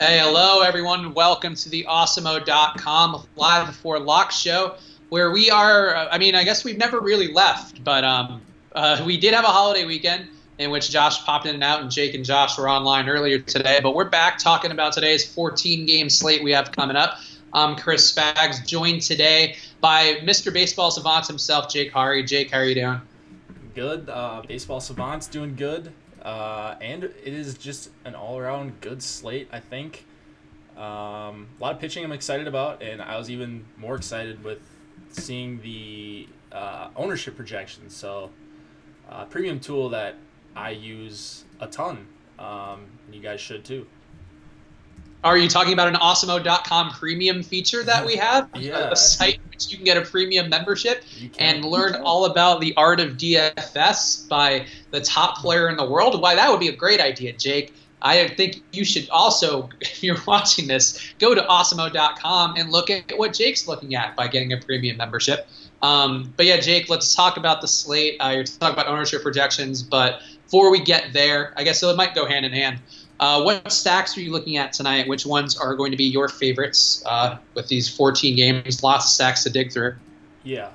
Hey, hello everyone. Welcome to the Awesemo.com live before lock show, where we are. I guess we've never really left, but we did have a holiday weekend in which Josh popped in and out, and Jake and Josh were online earlier today. But we're back talking about today's 14-game slate we have coming up. I'm Chris Spags, joined today by Mr. Baseball Savant himself, Jake Hari. Jake, how are you doing? Good. Baseball Savant's doing good. And it is just an all-around good slate, I think. A lot of pitching I'm excited about, and I was even more excited with seeing the ownership projections. So, premium tool that I use a ton, and you guys should too. Are you talking about an Awesemo.com premium feature that we have? Yeah. A site in which you can get a premium membership and learn all about the art of DFS by the top player in the world? Why, that would be a great idea, Jake. I think you should also, if you're watching this, go to Awesemo.com and look at what Jake's looking at by getting a premium membership. But yeah, Jake, let's talk about the slate. You're talking about ownership projections, but before we get there, I guess it might go hand in hand. What stacks are you looking at tonight? Which ones are going to be your favorites with these 14 games? Lots of stacks to dig through. Yeah,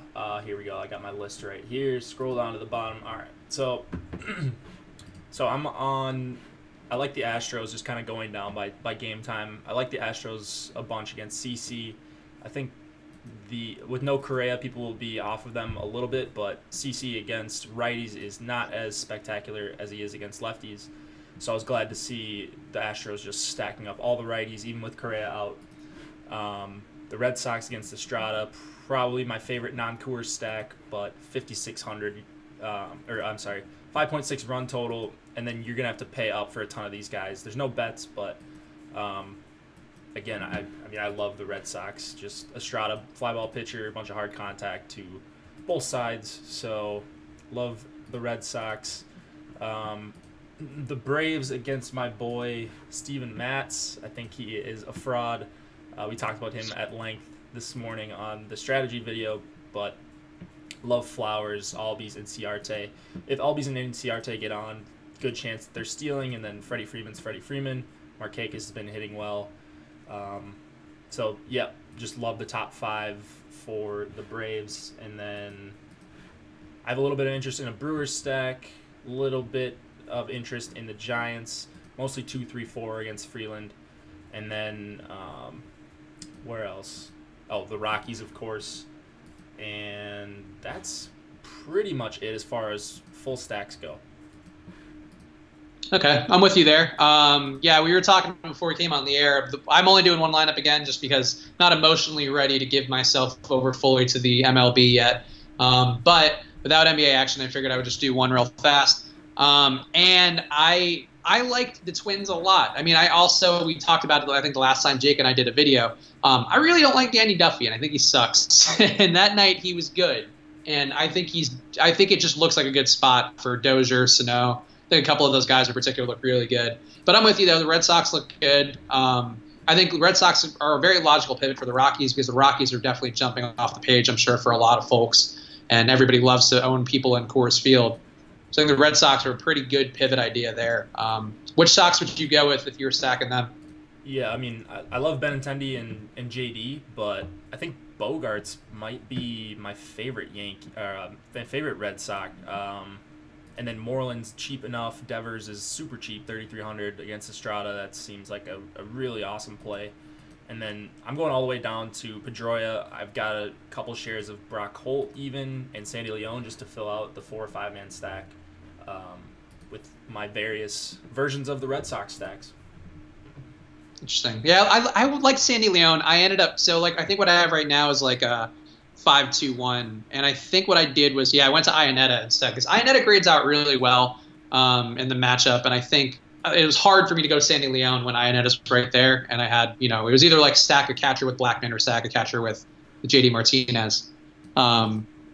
here we go. I got my list right here. Scroll down to the bottom. All right, so I'm on. I like the Astros just kind of going down by game time. I like the Astros a bunch against CC. I think with no Correa, people will be off of them a little bit, but CC against righties is not as spectacular as he is against lefties. So I was glad to see the Astros just stacking up all the righties, even with Correa out. The Red Sox against Estrada, probably my favorite non-Coors stack, but 5,600, 5.6 run total, and then you're gonna have to pay up for a ton of these guys. There's no bets, but again, I love the Red Sox. Just Estrada, fly ball pitcher, a bunch of hard contact to both sides. So love the Red Sox. The Braves against my boy Steven Matz. I think he is a fraud. We talked about him at length this morning on the strategy video, but love Flowers, Albies, and Ciarte. If Albies and Ciarte get on, good chance that they're stealing, and then Freddie Freeman's Freddie Freeman. Marquez has been hitting well. So, yeah, just love the top five for the Braves. And then I have a little bit of interest in a Brewers stack, a little bit of interest in the Giants, mostly 2, 3, 4 against Freeland, and then where else? Oh, the Rockies, of course, and that's pretty much it as far as full stacks go. Okay, I'm with you there. Yeah, we were talking before we came on the air. I'm only doing one lineup again just because I'm not emotionally ready to give myself over fully to the MLB yet. But without NBA action, I figured I would just do one real fast. And I liked the Twins a lot. I mean, we talked about it, I think the last time Jake and I did a video. I really don't like Danny Duffy, and I think he sucks. And that night he was good. And I think it just looks like a good spot for Dozier, Sano. I think a couple of those guys in particular look really good. But I'm with you, though. The Red Sox look good. I think the Red Sox are a very logical pivot for the Rockies because the Rockies are definitely jumping off the page, I'm sure, for a lot of folks. And everybody loves to own people in Coors Field. So I think the Red Sox are a pretty good pivot idea there. Which Sox would you go with if you were stacking them? Yeah, I mean, I love Benintendi and JD, but I think Bogarts might be my favorite favorite Red Sox. And then Moreland's cheap enough. Devers is super cheap, 3,300 against Estrada. That seems like a really awesome play. And then I'm going all the way down to Pedroia. I've got a couple shares of Brock Holt even and Sandy Leon just to fill out the 4 or 5 man stack with my various versions of the Red Sox stacks. Interesting. Yeah, I would like Sandy Leon. I ended up I think what I have right now is like a 5-2-1, and I think what I did was I went to Ionetta instead because Ionetta grades out really well in the matchup, and I think it was hard for me to go to Sandy Leon when Ionetta's right there, and I had it was either like stack a catcher with Blackman or stack a catcher with JD Martinez. So I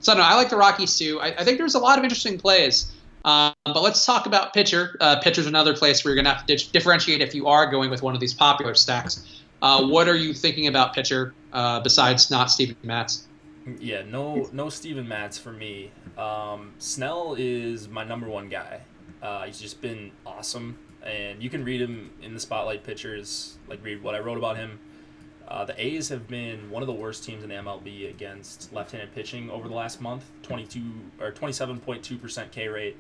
don't know. I like the Rockies too. I think there's a lot of interesting plays. But let's talk about pitcher. Pitcher's another place where you're going to have to differentiate if you are going with one of these popular stacks. What are you thinking about pitcher besides not Steven Matz? Yeah, no Steven Matz for me. Snell is my number one guy. He's just been awesome and you can read him in the spotlight pitchers, like read what I wrote about him. The A's have been one of the worst teams in the MLB against left-handed pitching over the last month. 27.2% K rate.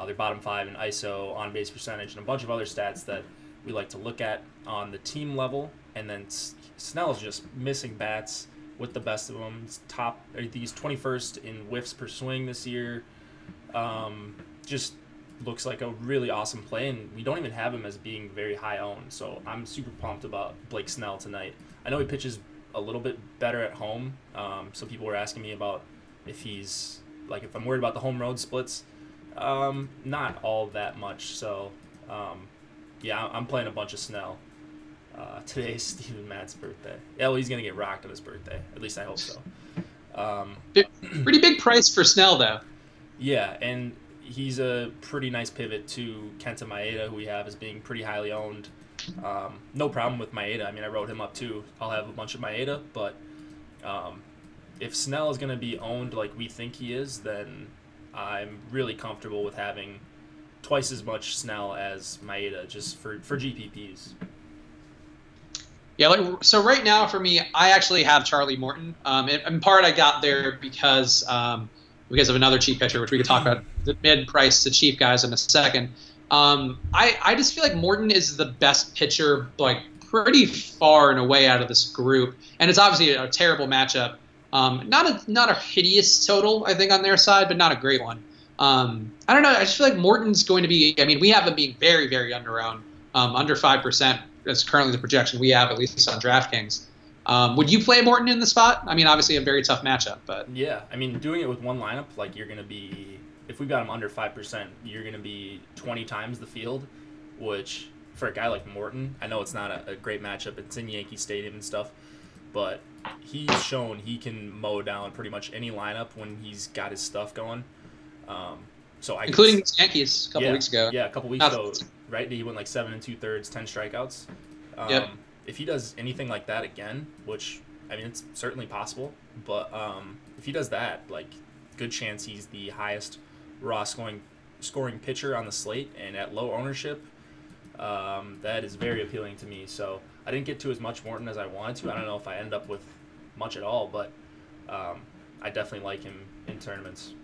They're bottom 5 in ISO, on base percentage, and a bunch of other stats that we like to look at on the team level. And then Snell's just missing bats with the best of them. He's 21st in whiffs per swing this year. Just looks like a really awesome play, and we don't even have him as being very high owned. So I'm super pumped about Blake Snell tonight. I know he pitches a little bit better at home. So people were asking me about if I'm worried about the home road splits. Not all that much. So yeah, I'm playing a bunch of Snell. Today's Steven Matt's birthday. Yeah, well, he's gonna get rocked on his birthday. At least I hope so. Pretty big price for Snell, though. Yeah, and he's a pretty nice pivot to Kenta Maeda, who we have as being pretty highly owned. No problem with Maeda. I mean, I wrote him up too. I'll have a bunch of Maeda, but if Snell is going to be owned like we think he is, then I'm really comfortable with having twice as much Snell as Maeda just for GPPs. Yeah, so right now for me, I actually have Charlie Morton. In part, I got there because of another cheap pitcher, which we could talk about the mid-price to cheap guys in a second. I just feel like Morton is the best pitcher, like pretty far and away out of this group, and it's obviously a terrible matchup. Not a hideous total, I think, on their side, but not a great one. I don't know. I just feel like Morton's going to be. I mean, we have him being very, very underowned, under 5%. That's currently the projection we have, at least on DraftKings. Would you play Morton in the spot? I mean, obviously a very tough matchup, but yeah, I mean, doing it with one lineup, like you're gonna be, if we got him under 5%, you're gonna be 20 times the field, which for a guy like Morton, I know it's not a great matchup. It's in Yankee Stadium and stuff, but he's shown he can mow down pretty much any lineup when he's got his stuff going. Including the Yankees a couple weeks ago. Yeah, a couple weeks ago, right? He went like 7 2/3, 10 strikeouts. Yep. If he does anything like that again, which, I mean, it's certainly possible, but if he does that, like, good chance he's the highest raw scoring pitcher on the slate, and at low ownership, that is very appealing to me. So I didn't get to as much Morton as I wanted to. I don't know if I end up with much at all, but I definitely like him in tournaments.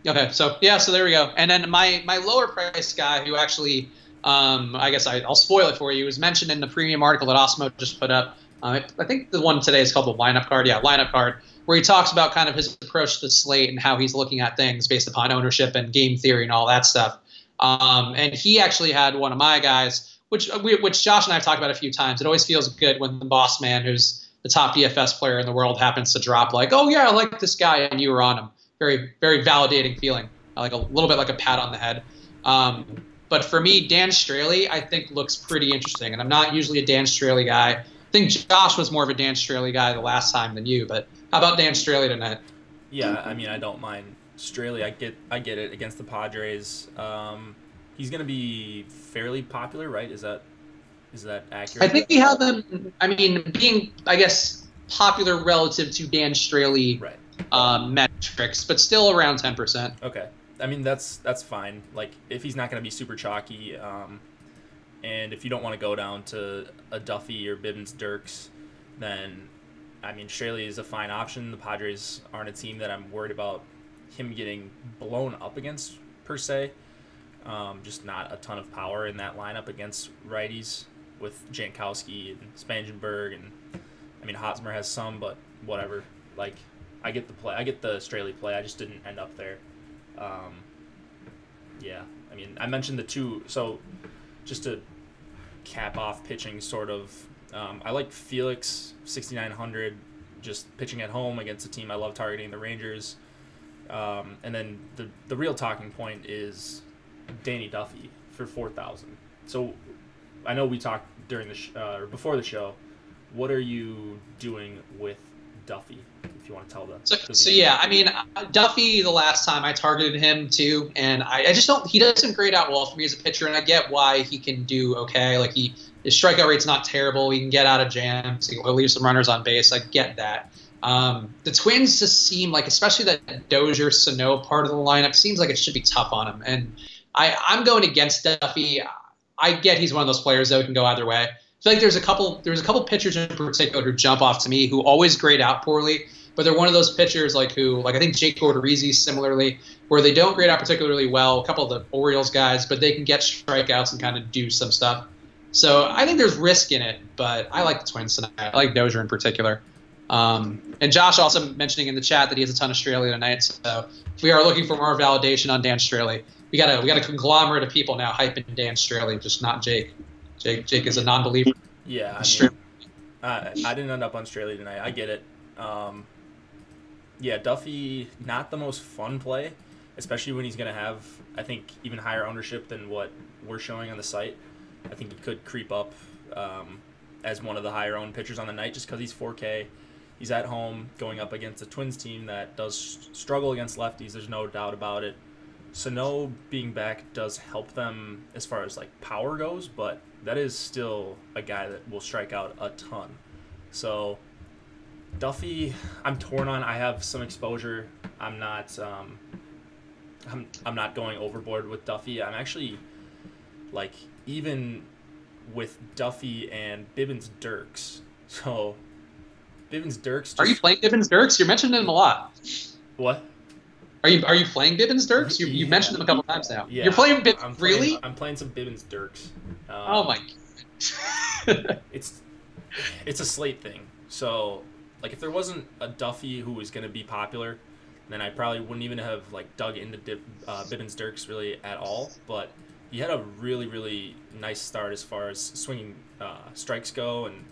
Okay, so there we go. And then my lower price guy, who actually, I guess I'll spoil it for you, was mentioned in the premium article that Osmo just put up. I think the one today is called the lineup card. Yeah, lineup card, where he talks about kind of his approach to the slate and how he's looking at things based upon ownership and game theory and all that stuff. And he actually had one of my guys, which Josh and I have talked about a few times. It always feels good when the boss man, who's the top DFS player in the world, happens to drop like, oh yeah, I like this guy, and you were on him. Very, very validating feeling, like a little bit like a pat on the head. But for me, Dan Straley, I think, looks pretty interesting. And I'm not usually a Dan Straley guy. I think Josh was more of a Dan Straley guy the last time than you. But how about Dan Straley tonight? Yeah, I mean, I don't mind Straley. I get it against the Padres. He's going to be fairly popular, right? Is that accurate? I think we have him, I mean, being, I guess, popular relative to Dan Straley. Right. Metrics, but still around 10%. Okay, I mean that's fine. Like if he's not going to be super chalky, and if you don't want to go down to a Duffy or Bibbins Dirks, then I mean Straley is a fine option. The Padres aren't a team that I'm worried about him getting blown up against per se. Just not a ton of power in that lineup against righties with Jankowski and Spangenberg, and I mean Hosmer has some, but whatever. Like. I get the play. I get the Straley play. I just didn't end up there. Yeah, I mean, I mentioned the two. So, just to cap off pitching, sort of, I like Felix 6,900, just pitching at home against a team I love targeting, the Rangers. And then the real talking point is Danny Duffy for 4,000. So, I know we talked during or before the show. What are you doing with Duffy, if you want to tell them? So yeah, I mean, Duffy, the last time I targeted him too, and I just don't, he doesn't grade out well for me as a pitcher, and I get why he can do okay. Like his strikeout rate's not terrible. He can get out of jams. He'll leave some runners on base. I get that. The Twins just seem like, especially that Dozier Sano part of the lineup, seems like it should be tough on him. And I'm going against Duffy. I get he's one of those players though who can go either way. I feel like there's a couple pitchers in particular who jump off to me who always grade out poorly, but they're one of those pitchers like I think Jake Odorizzi similarly, where they don't grade out particularly well. A couple of the Orioles guys, but they can get strikeouts and kind of do some stuff. So I think there's risk in it, but I like the Twins tonight. I like Dozier in particular. And Josh also mentioning in the chat that he has a ton of Straley tonight. So if we are looking for more validation on Dan Straley, we got a conglomerate of people now hyping Dan Straley, just not Jake. Jake is a non-believer. Yeah, I didn't end up on Straley tonight. I get it. Yeah, Duffy, not the most fun play, especially when he's going to have, I think, even higher ownership than what we're showing on the site. I think he could creep up as one of the higher owned pitchers on the night just because he's 4K. He's at home going up against a Twins team that does struggle against lefties. There's no doubt about it. Sano being back does help them as far as like power goes, but that is still a guy that will strike out a ton. So Duffy, I'm torn on. I have some exposure. I'm not going overboard with Duffy. I'm actually like even with Duffy and Bibbins Dirks. So Bibbins Dirks. Are you playing Bibbins Dirks? You're mentioning him a lot. What? Are you playing Bibbins Dirks? You've mentioned them a couple times now. Yeah, you're playing Bibbins. Really? I'm playing some Bibbins Dirks. Oh my. It's a slate thing. So like if there wasn't a Duffy who was going to be popular, then I probably wouldn't even have like dug into Bibbins Dirks really at all. But he had a really, really nice start as far as swinging strikes go and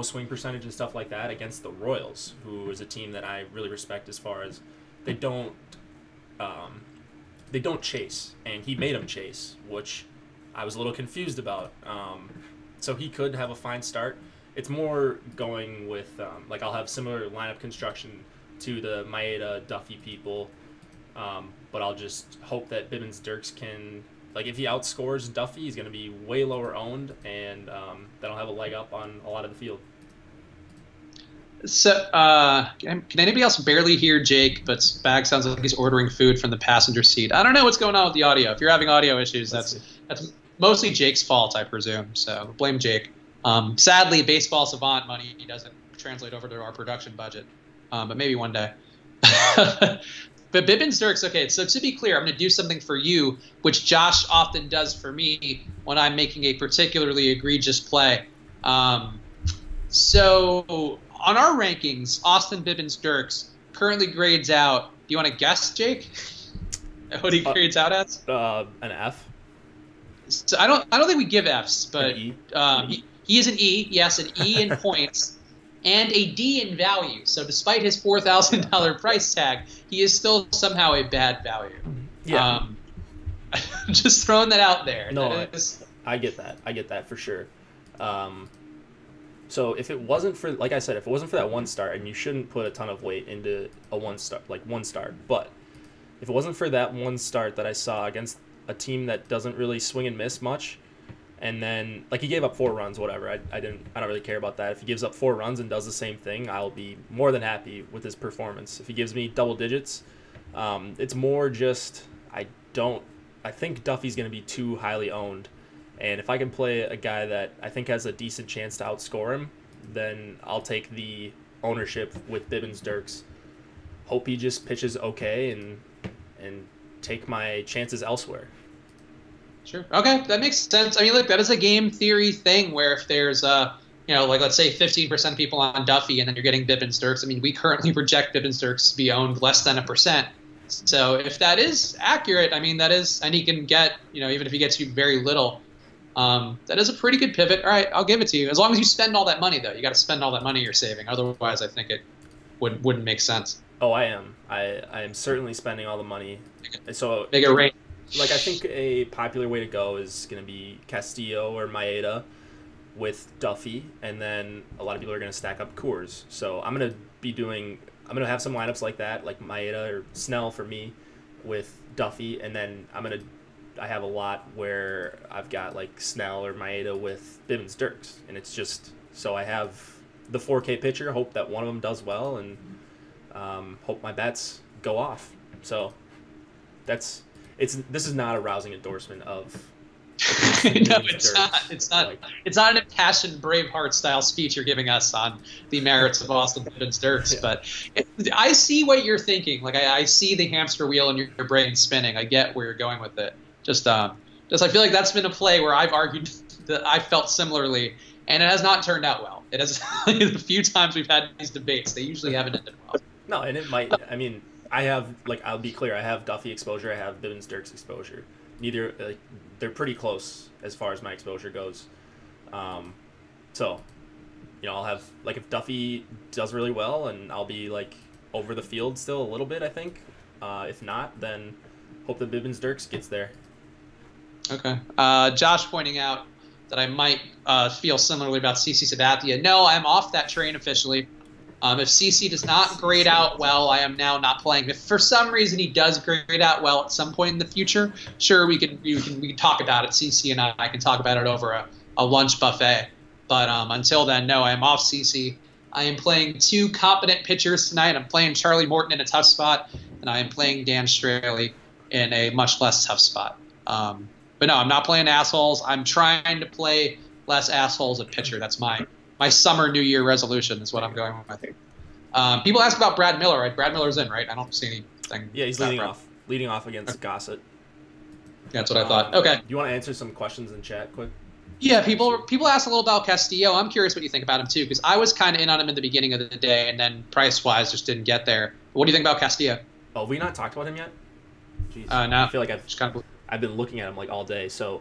swing percentage and stuff like that against the Royals, who is a team that I really respect as far as they don't chase, and he made them chase, which I was a little confused about. So he could have a fine start. It's more going with like I'll have similar lineup construction to the Maeda Duffy people, but I'll just hope that Bibbins Dirks can, like if he outscores Duffy, he's going to be way lower owned, and that'll have a leg up on a lot of the field. So, can anybody else barely hear Jake? But Spag sounds like he's ordering food from the passenger seat. I don't know what's going on with the audio. If you're having audio issues, that's mostly Jake's fault, I presume. So blame Jake. Sadly, baseball savant money doesn't translate over to our production budget, but maybe one day. But Bibbins Dirks, okay, so to be clear, I'm going to do something for you, which Josh often does for me when I'm making a particularly egregious play. So on our rankings, Austin Bibbins Dirks currently grades out. Do you want to guess, Jake? What he grades out as? An F. So I don't think we give Fs, but E. He is an E. Yes, an E in points. And a D in value. So despite his $4,000 price tag, he is still somehow a bad value. Yeah. Just throwing that out there. No, I get that. I get that for sure. So if it wasn't for, like I said, if it wasn't for that one start, and you shouldn't put a ton of weight into a one start, but if it wasn't for that one start that I saw against a team that doesn't really swing and miss much, and then, like, he gave up 4 runs, whatever. I don't really care about that. If he gives up 4 runs and does the same thing, I'll be more than happy with his performance. If he gives me double digits, it's more just I think Duffy's going to be too highly owned. And if I can play a guy that I think has a decent chance to outscore him, then I'll take the ownership with Bibbins Dirks. Hope he just pitches okay and take my chances elsewhere. Sure. Okay, that makes sense. I mean, look, that is a game theory thing where if there's, like let's say 15% people on Duffy and then you're getting Bibbins Dirks. I mean, we currently project Bibbins Dirks to be owned less than 1%. So if that is accurate, I mean, that is, and he can get, even if he gets you very little, that is a pretty good pivot. All right, I'll give it to you. As long as you spend all that money, though. You got to spend all that money you're saving. Otherwise, I think it wouldn't make sense. Oh, I am. I am certainly spending all the money. So make it rain. Like, I think a popular way to go is going to be Castillo or Maeda with Duffy, and then a lot of people are going to stack up Coors. So I'm going to have some lineups like that, like Maeda or Snell for me with Duffy, and then I have a lot where I've got like Snell or Maeda with Bibbins Dirks, and it's just so I have the 4K pitcher, hope that one of them does well, and hope my bets go off. So This is not a rousing endorsement of. No, it's not. It's not. It's not an impassioned Braveheart style speech you're giving us on the merits of Austin Pippin's Dirks. Yeah. But I see what you're thinking. Like I see the hamster wheel in your brain spinning. I get where you're going with it. Just I feel like that's been a play where I've argued that I felt similarly, and it has not turned out well. It has the few times we've had these debates, they usually haven't ended well. No, and it might. I mean, I have I'll be clear. I have Duffy exposure. I have Bivens Dirks exposure. Neither they're pretty close as far as my exposure goes. So, I'll have if Duffy does really well, and I'll be over the field still a little bit. I think. If not, then hope that Bivens Dirks gets there. Okay. Josh pointing out that I might feel similarly about CC Sabathia. No, I'm off that train officially. If CC does not grade out well, I am now not playing. If for some reason he does grade out well at some point in the future, sure, we can talk about it. CC and I can talk about it over a lunch buffet. But until then, no, I am off CC. I am playing 2 competent pitchers tonight. I'm playing Charlie Morton in a tough spot, and I am playing Dan Straley in a much less tough spot. But no, I'm not playing assholes. I'm trying to play less assholes at pitcher. That's my summer New Year resolution is what I'm going with. People ask about Brad Miller, right? Brad Miller's in, right? I don't see anything. Yeah, he's leading off against Gossett. That's what I thought. Okay. You want to answer some questions in chat quick? Yeah, people ask a little about Castillo. I'm curious what you think about him too, because I was kind of in on him in the beginning of the day, and then price-wise just didn't get there. What do you think about Castillo? Oh, we not talked about him yet? Jeez. No. I feel like I've been looking at him all day. So,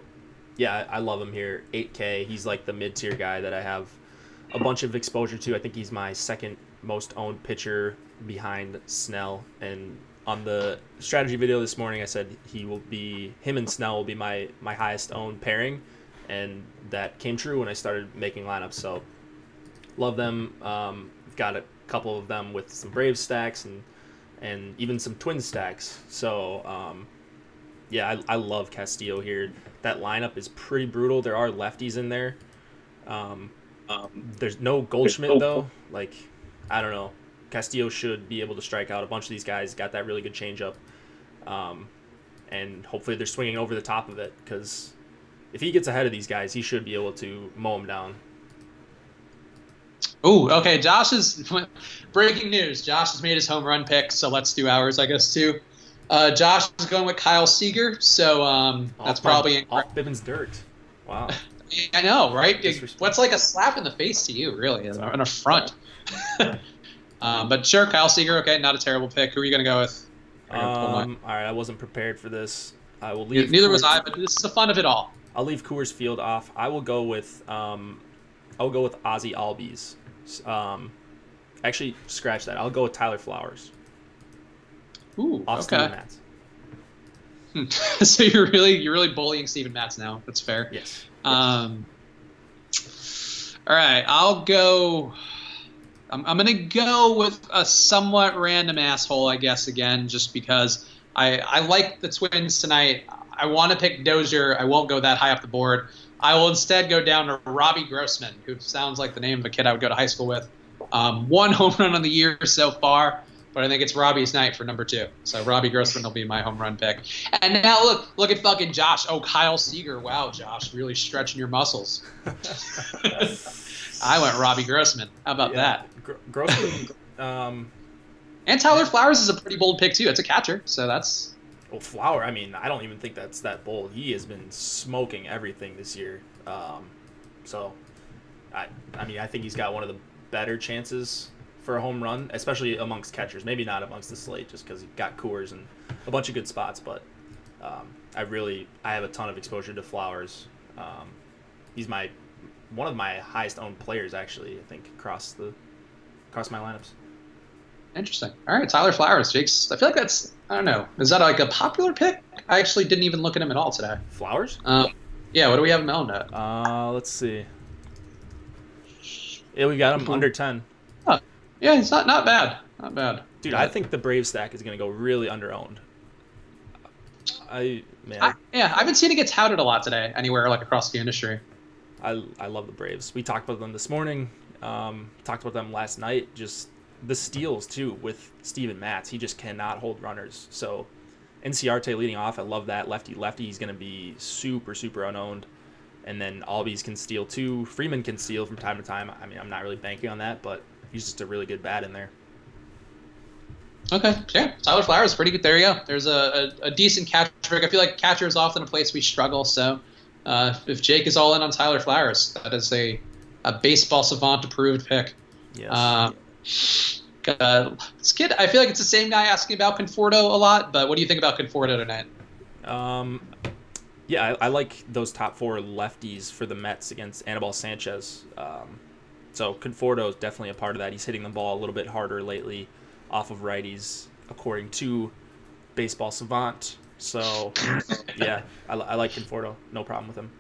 yeah, I love him here. 8K. He's the mid-tier guy that I have a bunch of exposure to. I think he's my second most owned pitcher behind Snell. And on the strategy video this morning, I said him and Snell will be my highest owned pairing. And that came true when I started making lineups. So, love them. Got a couple of them with some Braves stacks and even some Twin stacks. So, yeah, I love Castillo here. That lineup is pretty brutal. There are lefties in there. There's no Goldschmidt, though. I don't know. Castillo should be able to strike out. A bunch of these guys got that really good changeup. And hopefully they're swinging over the top of it, because if he gets ahead of these guys, he should be able to mow them down. Ooh, okay. Breaking news. Josh has made his home run pick, so let's do ours, I guess, too. Josh is going with Kyle Seager, so that's probably incorrect. Off Bivens Dirt. Wow. I know, right? What's like a slap in the face to you, really, an affront. But sure, Kyle Seager, okay, not a terrible pick. Who are you going to go with? All right, I wasn't prepared for this. I will leave. Neither was I, but this is the fun of it all. I'll leave Coors Field off. I will go with Ozzy Albies. Actually, scratch that. I'll go with Tyler Flowers. Ooh, off okay. Steven Matz. So you're really bullying Steven Matz now. That's fair. Yes. All right, I'll go. I'm gonna go with a somewhat random asshole, I guess, again, just because I like the Twins tonight. I want to pick Dozier. I won't go that high up the board. I will instead go down to Robbie Grossman, who sounds like the name of a kid I would go to high school with. 1 home run on the year so far, but I think it's Robbie's night for number 2. So Robbie Grossman will be my home run pick. And now look at fucking Josh. Oh, Kyle Seager. Wow, Josh, really stretching your muscles. I went Robbie Grossman. How about that? Grossman. And Tyler Flowers is a pretty bold pick too. It's a catcher, so that's. Well, Flower, I mean, I don't even think that's that bold. He has been smoking everything this year. So, I mean, I think he's got one of the better chances for a home run, especially amongst catchers. Maybe not amongst the slate, just because he got Coors and a bunch of good spots. But I have a ton of exposure to Flowers. He's one of my highest owned players, actually, I think, across my lineups. Interesting. All right, Tyler Flowers, Jake's. I feel like that's. I don't know. Is that like a popular pick? I actually didn't even look at him at all today. Flowers? Yeah. What do we have him owned at? Let's see. Yeah, we got him under 10. Huh. Yeah, he's not bad. Not bad. Dude, I think the Brave stack is going to go really under-owned. I haven't seen it get touted a lot today anywhere like across the industry. I love the Braves. We talked about them this morning. Talked about them last night. Just the steals too with Steven Matz. He just cannot hold runners. So NCRT leading off. I love that. Lefty. He's going to be super, super unowned. And then Albies can steal too. Freeman can steal from time to time. I mean, I'm not really banking on that, but he's just a really good bat in there. Okay, yeah. Tyler Flowers is pretty good. There you go. There's a decent catcher pick. I feel like catcher is often a place we struggle. So if Jake is all in on Tyler Flowers, that is a baseball savant approved pick. Yes. This kid, I feel like it's the same guy asking about Conforto a lot. But what do you think about Conforto tonight? Yeah, I like those top 4 lefties for the Mets against Anibal Sanchez. So Conforto is definitely a part of that. He's hitting the ball a little bit harder lately off of righties, according to Baseball Savant. So, yeah, I like Conforto. No problem with him.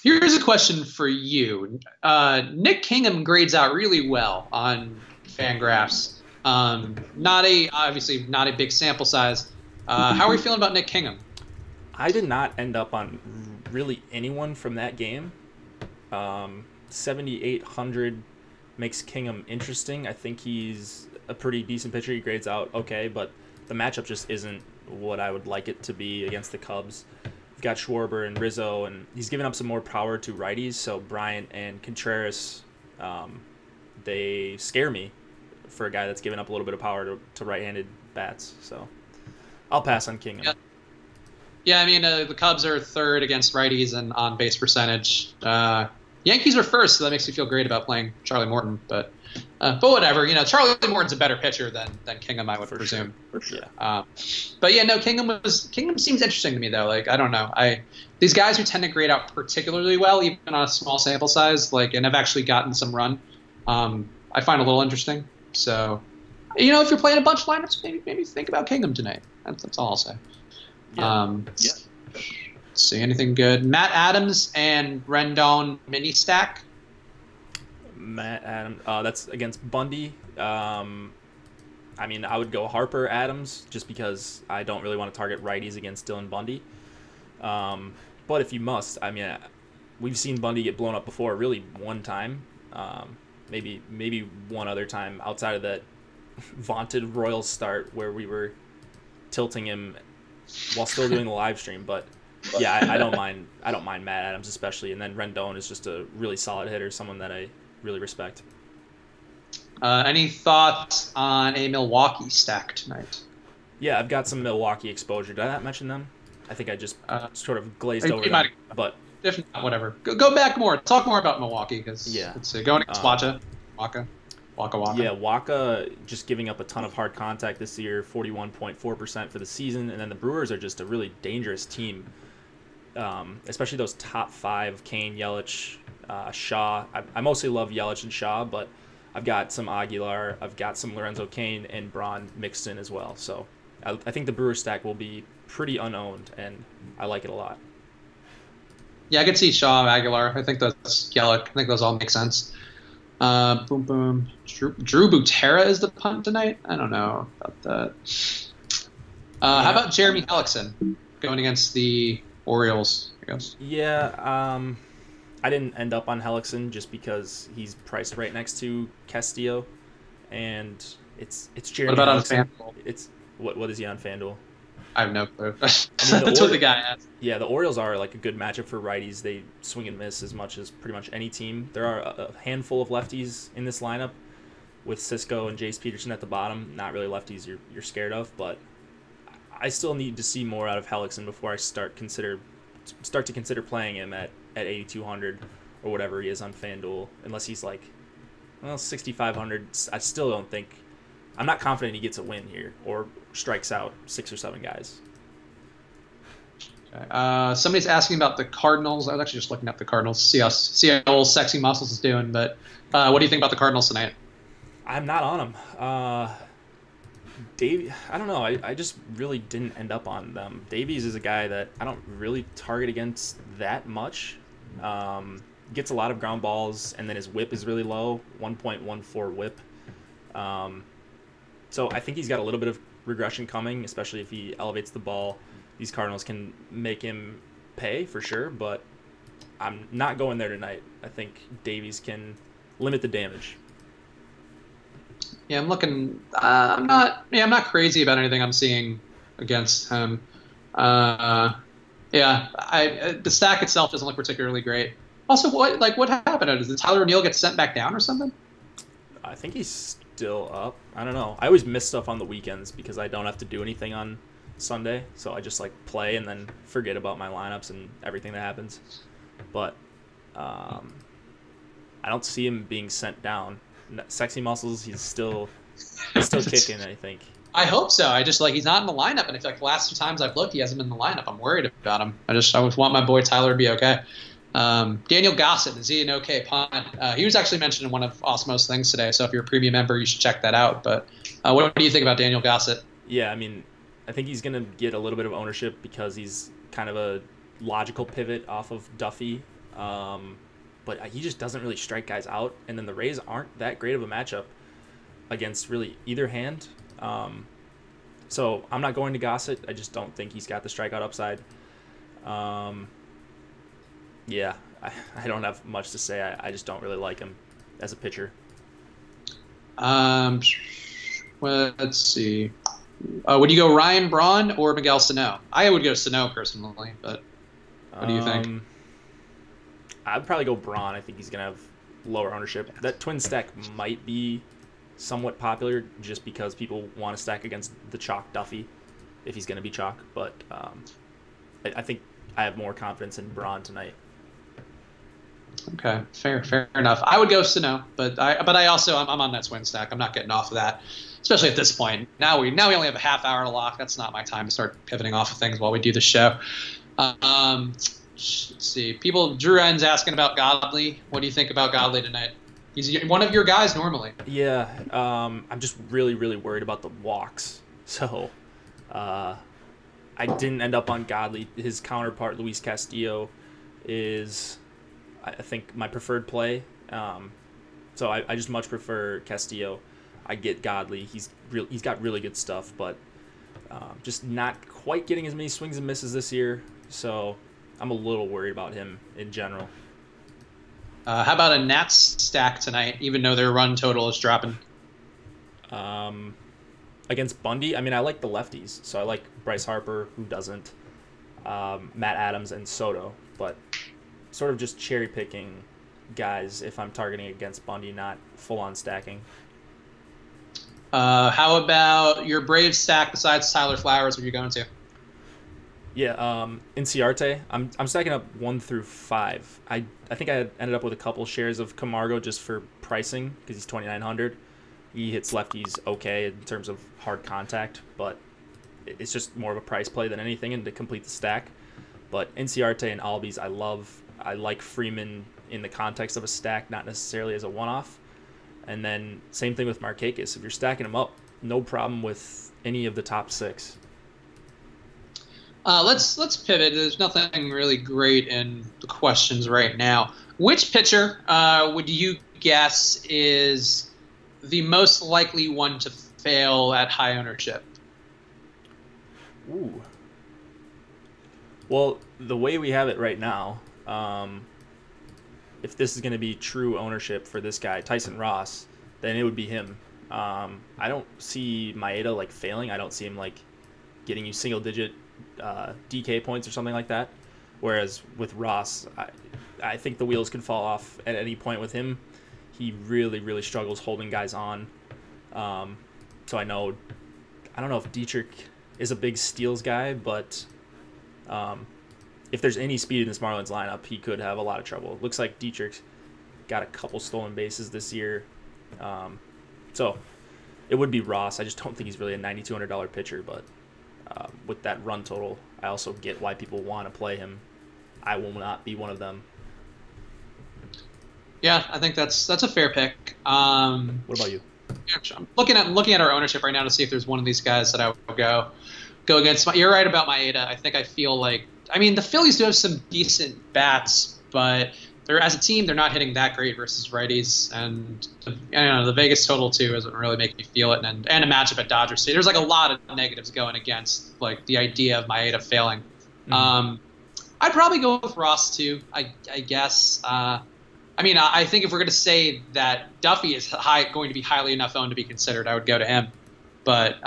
Here's a question for you. Nick Kingham grades out really well on FanGraphs. Obviously not a big sample size. How are we feeling about Nick Kingham? I did not end up on really anyone from that game. 7,800 makes Kingham interesting. I think he's a pretty decent pitcher. He grades out okay, but the matchup just isn't what I would like it to be against the Cubs. We've got Schwarber and Rizzo, and he's giving up some more power to righties, so Bryant and Contreras, they scare me for a guy that's giving up a little bit of power to right-handed bats. So I'll pass on Kingham. Yeah, I mean, the Cubs are third against righties and on-base percentage. Yankees are first, so that makes me feel great about playing Charlie Morton. But whatever, Charlie Morton's a better pitcher than Kingham, I would presume. For sure. But yeah, no, Kingham seems interesting to me though. Like, I don't know, these guys who tend to grade out particularly well, even on a small sample size, and have actually gotten some run, I find a little interesting. So, if you're playing a bunch of lineups, maybe think about Kingham tonight. That's all I'll say. Yeah. Let's see, anything good? Matt Adams and Rendon mini stack. Matt Adams, that's against Bundy. I mean, I would go Harper Adams just because I don't really want to target righties against Dylan Bundy. But if you must, I mean, we've seen Bundy get blown up before, really one time, maybe one other time outside of that vaunted Royals start where we were tilting him while still doing the live stream. But yeah, I don't mind Matt Adams especially, and then Rendon is just a really solid hitter, someone that I really respect. Any thoughts on a Milwaukee stack tonight? Yeah, I've got some Milwaukee exposure. Did I not mention them? I think I just sort of glazed over them. But if not, whatever. Go back more. Talk more about Milwaukee because it's going against Waka. Yeah, Waka just giving up a ton of hard contact this year, 41.4% for the season, and then the Brewers are just a really dangerous team, especially those top 5, Kane, Yelich, Shaw. I mostly love Yelich and Shaw, but I've got some Aguilar, I've got some Lorenzo Cain and Braun mixed in as well. So I think the Brewers stack will be pretty unowned, and I like it a lot. Yeah, I could see Shaw, Aguilar. I think that's Yelich. I think those all make sense. Boom, boom. Drew Butera is the punt tonight? I don't know about that. How about Jeremy Hellickson going against the Orioles, I guess? Yeah, I didn't end up on Hellickson just because he's priced right next to Castillo, and it's Jeremy What about Hellickson. on FanDuel? What is he on FanDuel? I have no clue. That's what the guy asked. Yeah, the Orioles are like a good matchup for righties. They swing and miss as much as pretty much any team. There are a handful of lefties in this lineup with Cisco and Jace Peterson at the bottom. Not really lefties you're scared of, but I still need to see more out of Hellickson before I start to consider playing him at 8,200 or whatever he is on FanDuel. Unless he's like, 6,500. I still don't think. I'm not confident he gets a win here or strikes out 6 or 7 guys. Okay. Somebody's asking about the Cardinals. I was actually just looking up the Cardinals to see how old Sexy Muscles is doing. But what do you think about the Cardinals tonight? I'm not on them. Dave, I don't know. I just really didn't end up on them. Davies is a guy that I don't really target against that much. Gets a lot of ground balls, and then his whip is really low, 1.14 whip. So I think he's got a little bit of regression coming, especially if he elevates the ball. These Cardinals can make him pay for sure, but I'm not going there tonight. I think Davies can limit the damage. Yeah, I'm looking. I'm not. Yeah, I'm not crazy about anything I'm seeing against him. Uh, yeah, the stack itself doesn't look particularly great. Also, what happened? Did Tyler O'Neill get sent back down or something? I think he's still up. I don't know. I always miss stuff on the weekends because I don't have to do anything on Sunday, so I just like play and then forget about my lineups and everything that happens. But I don't see him being sent down. Sexy muscles, he's still kicking, I think. I hope so. I just he's not in the lineup, and I feel like the last 2 times I've looked, he hasn't been in the lineup. I'm worried about him. I just want my boy Tyler to be okay. Daniel Gossett, is he an okay punt? He was actually mentioned in one of Osmo's things today, so if you're a premium member, you should check that out. But what do you think about Daniel Gossett? Yeah, I mean, I think he's going to get a little bit of ownership because he's kind of a logical pivot off of Duffy. But he just doesn't really strike guys out. And then the Rays aren't that great of a matchup against really either hand. So I'm not going to Gossett. I just don't think he's got the strikeout upside. Yeah, I don't have much to say. I just don't really like him as a pitcher. Well, let's see. Would you go Ryan Braun or Miguel Sano? I would go Sano personally, but what do you think? I'd probably go Braun. I think he's going to have lower ownership. That twin stack might be somewhat popular just because people want to stack against the chalk Duffy if he's going to be chalk. But I think I have more confidence in Braun tonight. Okay, fair enough. I would go Sano, but I also I'm on that twin stack. I'm not getting off of that, especially at this point. Now we only have a half hour to lock. That's not my time to start pivoting off of things while we do the show. Let's see. Drew N's asking about Godley. What do you think about Godley tonight? He's one of your guys normally. Yeah, I'm just really, really worried about the walks. So I didn't end up on Godley. His counterpart, Luis Castillo, is, I think, my preferred play. So I just much prefer Castillo. I get Godley. He's got really good stuff, but just not quite getting as many swings and misses this year. So I'm a little worried about him in general. How about a Nats stack tonight, even though their run total is dropping? Against Bundy, I mean, I like the lefties. So I like Bryce Harper, who doesn't, Matt Adams, and Soto. But sort of just cherry-picking guys if I'm targeting against Bundy, not full-on stacking. How about your Braves stack besides Tyler Flowers? What are you going to? Yeah, Inciarte. I'm stacking up 1 through 5. I think I ended up with a couple shares of Camargo just for pricing because he's 2,900. He hits lefties okay in terms of hard contact, but it's just more of a price play than anything and to complete the stack. But Inciarte and Albies I love. I like Freeman in the context of a stack, not necessarily as a one-off. And then same thing with Markakis. If you're stacking them up, no problem with any of the top 6. Let's pivot. There's nothing really great in the questions right now. Which pitcher would you guess is the most likely one to fail at high ownership? Ooh. Well, the way we have it right now, if this is going to be true ownership for this guy, Tyson Ross, then it would be him. I don't see Maeda failing. I don't see him getting you single-digit DK points or something like that. Whereas with Ross, I think the wheels can fall off at any point with him. He really, really struggles holding guys on. So I don't know if Dietrich is a big steals guy, but if there's any speed in this Marlins lineup, he could have a lot of trouble. It looks like Dietrich's got a couple stolen bases this year. So it would be Ross. I just don't think he's really a $9,200 pitcher, but with that run total, I also get why people want to play him. I will not be one of them. Yeah, I think that's a fair pick. What about you? I'm looking at our ownership right now to see if there's one of these guys that I would go against. You're right about Maeda. I feel the Phillies do have some decent bats, but as a team, they're not hitting that great versus righties, and the Vegas total too doesn't really make me feel it, and a matchup at Dodger Stadium. There's a lot of negatives going against the idea of Maeda failing. Mm-hmm. I'd probably go with Ross too. I guess. I mean, I think if we're going to say that Duffy is going to be highly enough owned to be considered, I would go to him. But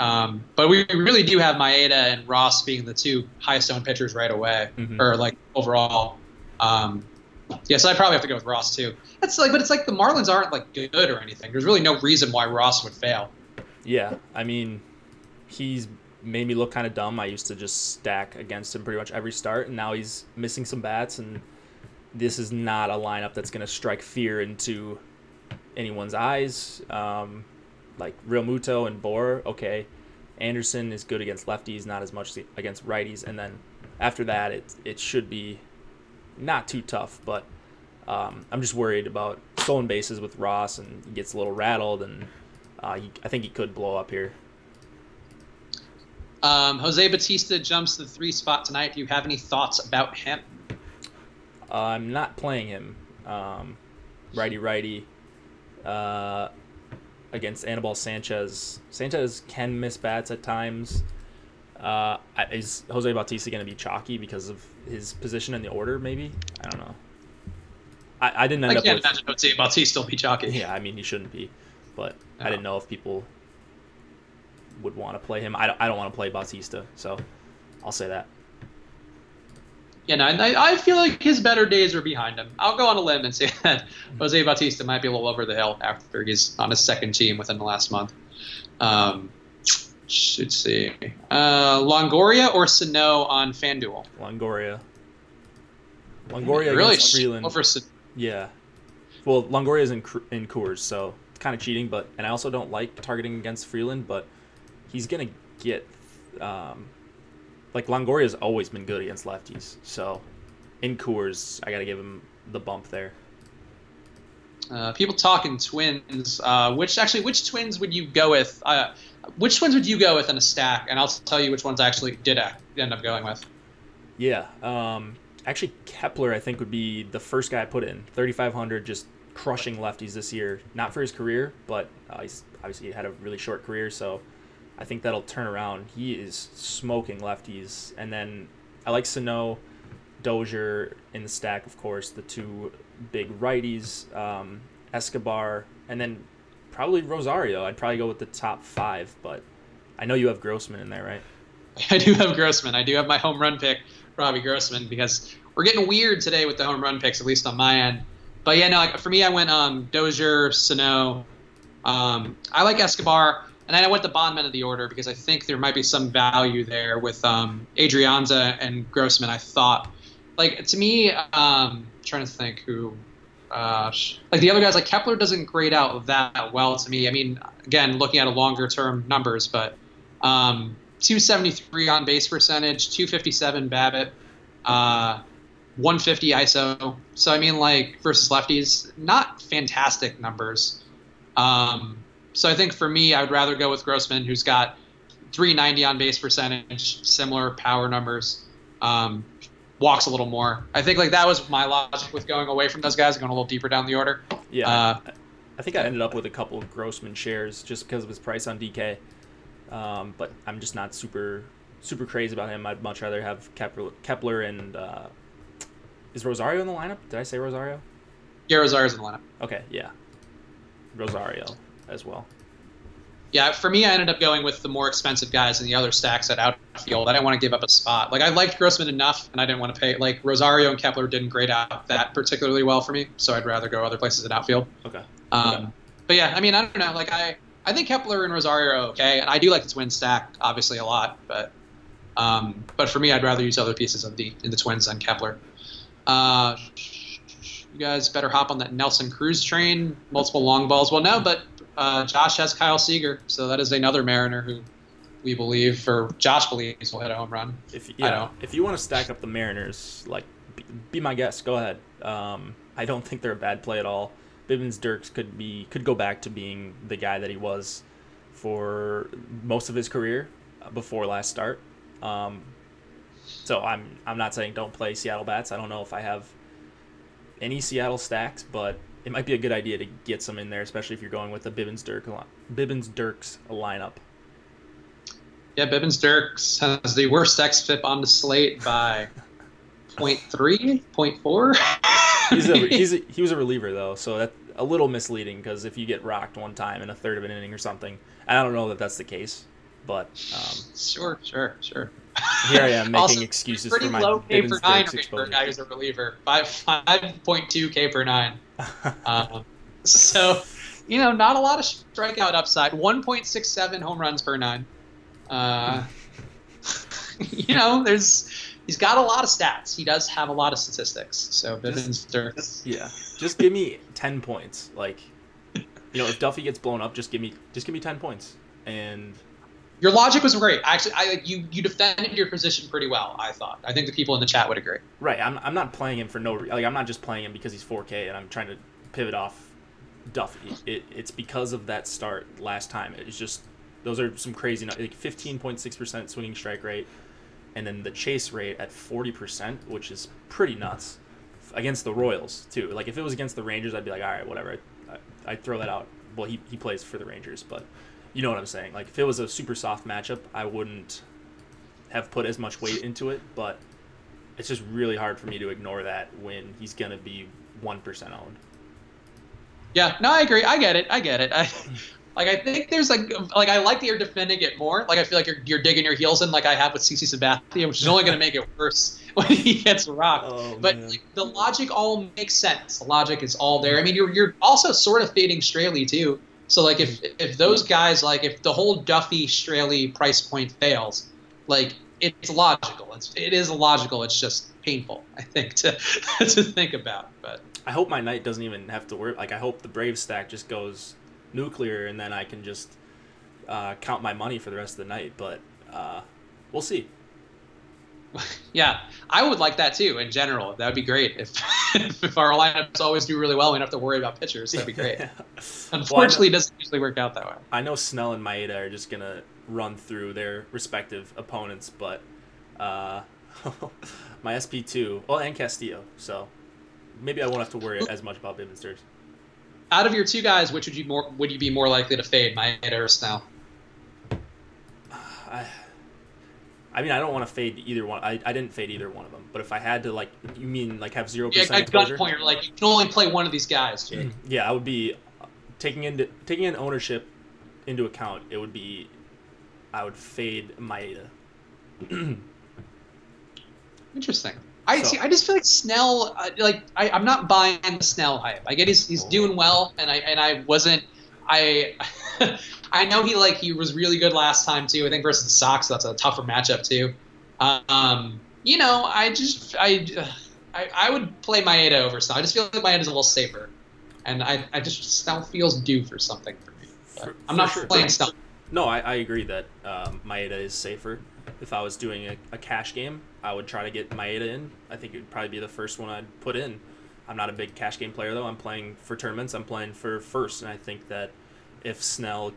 we really do have Maeda and Ross being the two highest owned pitchers right away, or like overall. So I'd probably have to go with Ross too. But it's like the Marlins aren't like good or anything. There's really no reason why Ross would fail. Yeah, I mean, he's made me look kind of dumb. I used to just stack against him pretty much every start, and now he's missing some bats, and this is not a lineup that's going to strike fear into anyone's eyes. Like Real Muto and Bohr, okay. Anderson is good against lefties, not as much against righties, and then after that, it should be not too tough, but I'm just worried about stolen bases with Ross, and he gets a little rattled, and I think he could blow up here. Jose Bautista jumps to the 3 spot tonight. Do you have any thoughts about him? I'm not playing him. Righty. Against Anibal Sanchez. Sanchez can miss bats at times. Is Jose Bautista going to be chalky because of his position in the order, maybe? I don't know. I didn't end up with... I can't imagine Jose Bautista will be chalky. Yeah, I mean, he shouldn't be. But no. I didn't know if people would want to play him. I don't want to play Bautista, so I'll say that. Yeah, no, I feel like his better days are behind him. I'll go on a limb and say that Jose Bautista might be a little over the hill after he's on his second team within the last month. Should see. Longoria or Sano on FanDuel? Longoria really against Freeland. Over Yeah. Well, Longoria is in Coors, so it's kind of cheating. And I also don't like targeting against Freeland, but he's gonna get. Like Longoria's always been good against lefties, so in Coors, I got to give him the bump there. People talking Twins. Which Twins would you go with? Which Twins would you go with in a stack? And I'll tell you which ones I actually did end up going with. Yeah, actually Kepler I think would be the first guy I put in. 3,500, just crushing lefties this year. Not for his career, but he's obviously had a really short career, so I think that'll turn around. He is smoking lefties. And then I like Sano, Dozier in the stack, of course, the two big righties, Escobar, and then probably Rosario. I'd probably go with the top 5, but I know you have Grossman in there, right? I do have Grossman. I do have my home run pick, Robbie Grossman, because we're getting weird today with the home run picks, at least on my end. But yeah, no, for me, I went Dozier, Sano. I like Escobar. And then I went the bondman of the order because I think there might be some value there with Adrianza and Grossman. I thought, like, to me, trying to think who, like the other guys, like Kepler doesn't grade out that well to me. I mean, again, looking at a longer term numbers, but 273 on base percentage, 257 BABIP, 150 ISO. So I mean, like versus lefties, not fantastic numbers. So I think for me, I would rather go with Grossman, who's got 390 on base percentage, similar power numbers, walks a little more. I think like that was my logic with going away from those guys, going a little deeper down the order. Yeah, I think I ended up with a couple of Grossman shares just because of his price on DK, but I'm just not super crazy about him. I'd much rather have Kepler and is Rosario in the lineup? Did I say Rosario? Yeah, Rosario's in the lineup. Okay, yeah, Rosario as well. Yeah, for me, I ended up going with the more expensive guys in the other stacks at outfield. I didn't want to give up a spot. Like, I liked Grossman enough, and I didn't want to pay. Like, Rosario and Kepler didn't grade out that particularly well for me, so I'd rather go other places in outfield. Okay. But yeah, I mean, I don't know. Like, I think Kepler and Rosario are okay, and I do like the Twins stack, obviously, a lot. But for me, I'd rather use other pieces in the Twins than Kepler. You guys better hop on that Nelson Cruz train. Multiple long balls. Well, no, but Josh has Kyle Seager, so that is another Mariner who we believe, or Josh believes, will hit a home run. If you want to stack up the Mariners, like, be my guest. Go ahead. I don't think they're a bad play at all. Bivens Dirks could go back to being the guy that he was for most of his career before last start. So I'm not saying don't play Seattle bats. I don't know if I have any Seattle stacks, but it might be a good idea to get some in there, especially if you're going with the Bivens Dirks lineup. Yeah, Bivens Dirks has the worst xFIP on the slate by 0.3, 0.4. He was a reliever though, so that's a little misleading because if you get rocked one time in a third of an inning or something, and I don't know that that's the case, but sure. Here I am making also, excuses pretty for my low K per 9 rate for exposure. a guy who's a reliever, 5.2 K per 9. So, not a lot of strikeout upside. 1.67 home runs per 9. He's got a lot of stats. He does have a lot of statistics. So yeah, just give me 10 points. Like, if Duffy gets blown up, just give me 10 points. And your logic was great. Actually, you defended your position pretty well, I thought. I think the people in the chat would agree. Right. I'm not playing him for I'm not just playing him because he's 4K and I'm trying to pivot off Duffy. It's because of that start last time. It's just those are some crazy, like 15.6% swinging strike rate, and then the chase rate at 40%, which is pretty nuts against the Royals too. Like if it was against the Rangers, I'd be like, all right, whatever. I'd throw that out. Well, he plays for the Rangers, but you know what I'm saying. Like if it was a super soft matchup, I wouldn't have put as much weight into it. But it's just really hard for me to ignore that when he's gonna be 1% owned. Yeah, no, I agree. I get it. I think there's I like that you're defending it more. Like I feel like you're digging your heels in, like I have with CC Sabathia, which is only going to make it worse when he gets rocked. But the logic all makes sense. The logic is all there. I mean, you're also sort of fading Straley too. So like if those guys, like if the whole Duffy Straley price point fails, like it's logical. It is logical. It's just painful, I think, to think about. But I hope my night doesn't even have to work. Like I hope the Brave stack just goes nuclear and then I can just count my money for the rest of the night. But we'll see. Yeah, I would like that too. In general, that would be great if our lineups always do really well. We don't have to worry about pitchers. That'd be great. Unfortunately, it doesn't usually work out that way. I know Snell and Maeda are just gonna run through their respective opponents, but my SP2, and Castillo. So maybe I won't have to worry as much about Bibbensters. Out of your two guys, which would you be more likely to fade, Maeda or Snell? I mean, I don't want to fade either one. I didn't fade either one of them. But if I had to, you mean have 0% exposure? At gunpoint, you're like, you can only play one of these guys, Jake. Yeah, I would be taking in ownership into account. It would be, I would fade Maeda. Interesting. I just feel like Snell. I'm not buying the Snell hype. I get he's doing well, and I wasn't. I know he was really good last time too. I think versus the Sox, that's a tougher matchup too. I would play Maeda over Snell. I just feel like Maeda's a little safer, and I just Snell feels due for something for me. I'm not playing Snell. No, I agree that Maeda is safer. If I was doing a cash game, I would try to get Maeda in. I think it would probably be the first one I'd put in. I'm not a big cash game player, though. I'm playing for tournaments. I'm playing for first, and I think that if Snell's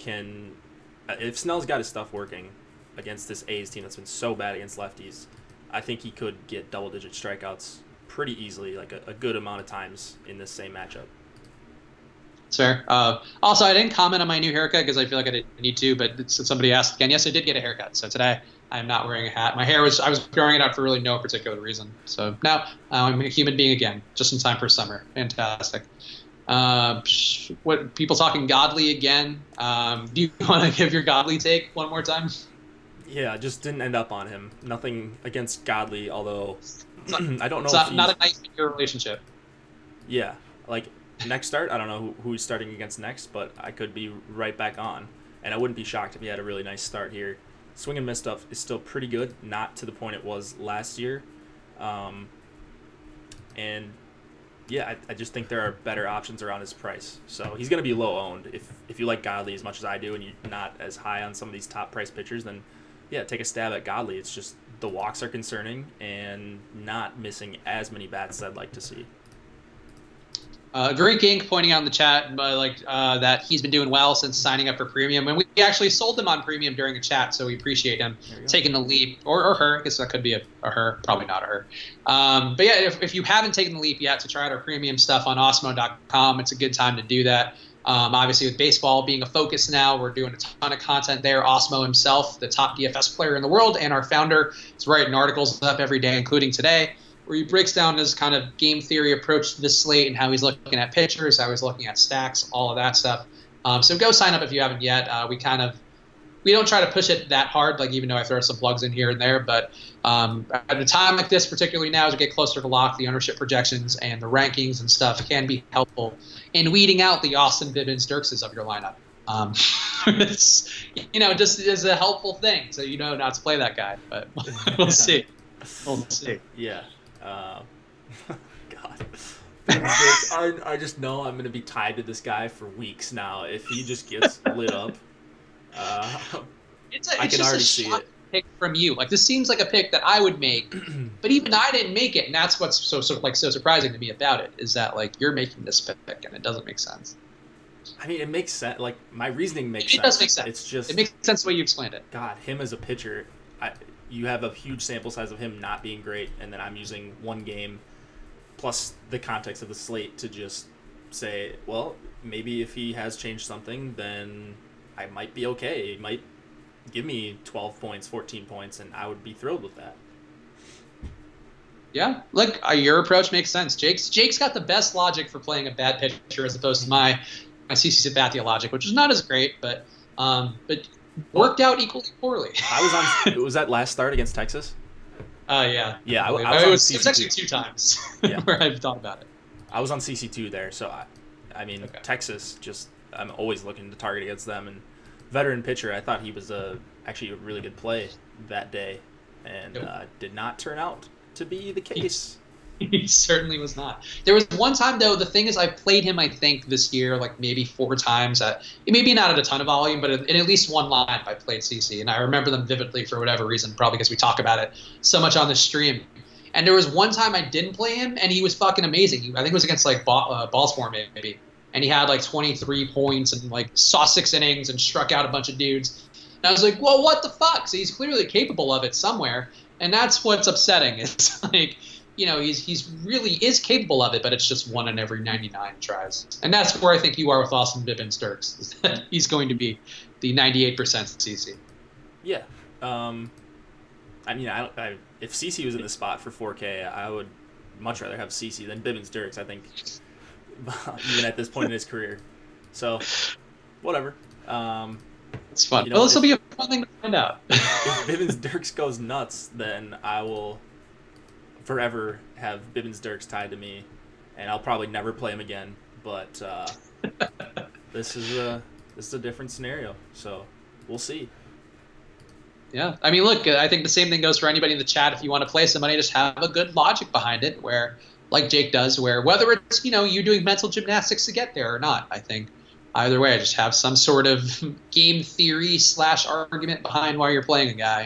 got his stuff working against this A's team that's been so bad against lefties, I think he could get double-digit strikeouts pretty easily, like a good amount of times in this same matchup. That's fair. Also, I didn't comment on my new haircut because I feel like I didn't need to, but somebody asked again. Yes, I did get a haircut. So today I am not wearing a hat. I was growing it out for really no particular reason. So now I'm a human being again, just in time for summer. Fantastic. What people talking Godley again? Do you want to give your Godley take one more time? Yeah, I just didn't end up on him. Nothing against Godley, although I don't know. It's not a nice relationship. Yeah, like next start, I don't know who he's starting against next, but I could be right back on, and I wouldn't be shocked if he had a really nice start here. Swing and miss stuff is still pretty good, not to the point it was last year, and yeah, I just think there are better options around his price. So he's going to be low owned. If you like Godley as much as I do and you're not as high on some of these top price pitchers, then yeah, take a stab at Godley. It's just the walks are concerning and not missing as many bats as I'd like to see. Great Ink pointing out in the chat that he's been doing well since signing up for premium, and we actually sold him on premium during a chat, so we appreciate him taking the leap, or her. I guess that could be a her, probably not a her. But yeah, if you haven't taken the leap yet to try out our premium stuff on Osmo.com, it's a good time to do that. Obviously, with baseball being a focus now, we're doing a ton of content there. Osmo himself, the top DFS player in the world, and our founder, is writing articles up every day, including today. where he breaks down his kind of game theory approach to this slate and how he's looking at pitchers, how he's looking at stacks, all of that stuff. So go sign up if you haven't yet. We don't try to push it that hard, like even though I throw some plugs in here and there. But at a time like this, particularly now as we get closer to lock, the ownership projections and the rankings and stuff can be helpful in weeding out the Austin Bibbins Dirkses of your lineup. It's, just is a helpful thing, so you know not to play that guy. But we'll see. We'll see. Yeah. God. I just know I'm going to be tied to this guy for weeks now. If he just gets lit up, I can already see it. Pick from you. Like, this seems like a pick that I would make, but even I didn't make it, and that's what's so surprising to me about it, is that like you're making this pick and it doesn't make sense. I mean, it makes sense. Like, my reasoning makes sense. It does make sense. It's just, it makes sense the way you explained it. God, him as a pitcher, you have a huge sample size of him not being great, and then I'm using one game plus the context of the slate to just say, well, maybe if he has changed something, then I might be okay. He might give me 12 points, 14 points, and I would be thrilled with that. Yeah, look, your approach makes sense. Jake's got the best logic for playing a bad pitcher as opposed to my CC Sabathia logic, which is not as great, but worked out equally poorly. Was that last start against Texas? Yeah. Yeah, it was actually 2 times where I've thought about it. I was on CC2 there, so I mean, okay. Texas, I'm always looking to target against them. And veteran pitcher, I thought he was actually a really good play that day, and did not turn out to be the case. He certainly was not. There was one time, though, the thing is I played him, I think, this year, like maybe 4 times. Maybe not at a ton of volume, but in at least one lineup I played CC. And I remember them vividly for whatever reason, probably because we talk about it so much on the stream. And there was one time I didn't play him, and he was fucking amazing. I think it was against, like, Baltimore, maybe. And he had, like, 23 points and, like, saw 6 innings and struck out a bunch of dudes. And I was like, well, what the fuck? So he's clearly capable of it somewhere. And that's what's upsetting. It's like, he's really is capable of it, but it's just 1 in every 99 tries. And that's where I think you are with Austin Bibbins Dirks. Is that he's going to be the 98% CC. Yeah. I mean, if CC was in the spot for 4K, I would much rather have CC than Bibbins Dirks, I think, even at this point in his career. So, whatever. It's fun. Well, this will be a fun thing to find out. If Bibbins Dirks goes nuts, then I will forever have Bibbins Dirks tied to me, and I'll probably never play him again. But this is a different scenario, so we'll see. Yeah, I mean, look, I think the same thing goes for anybody in the chat. If you want to play somebody, just have a good logic behind it, where, like Jake does, where whether it's you doing mental gymnastics to get there or not, I think either way, just have some sort of game theory / argument behind why you're playing a guy,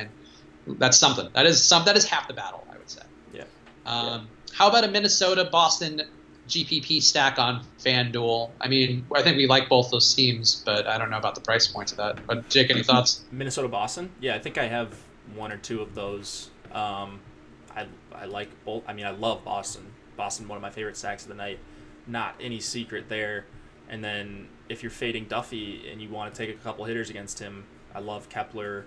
and that's something. That is half the battle, I would say. Yeah. How about a Minnesota-Boston GPP stack on FanDuel? I mean, I think we like both those teams, but I don't know about the price points of that. But Jake, any thoughts? Minnesota-Boston? Yeah, I think I have 1 or 2 of those. I like both. I mean, I love Boston. Boston, one of my favorite stacks of the night. Not any secret there. And then if you're fading Duffy and you want to take a couple hitters against him, I love Kepler,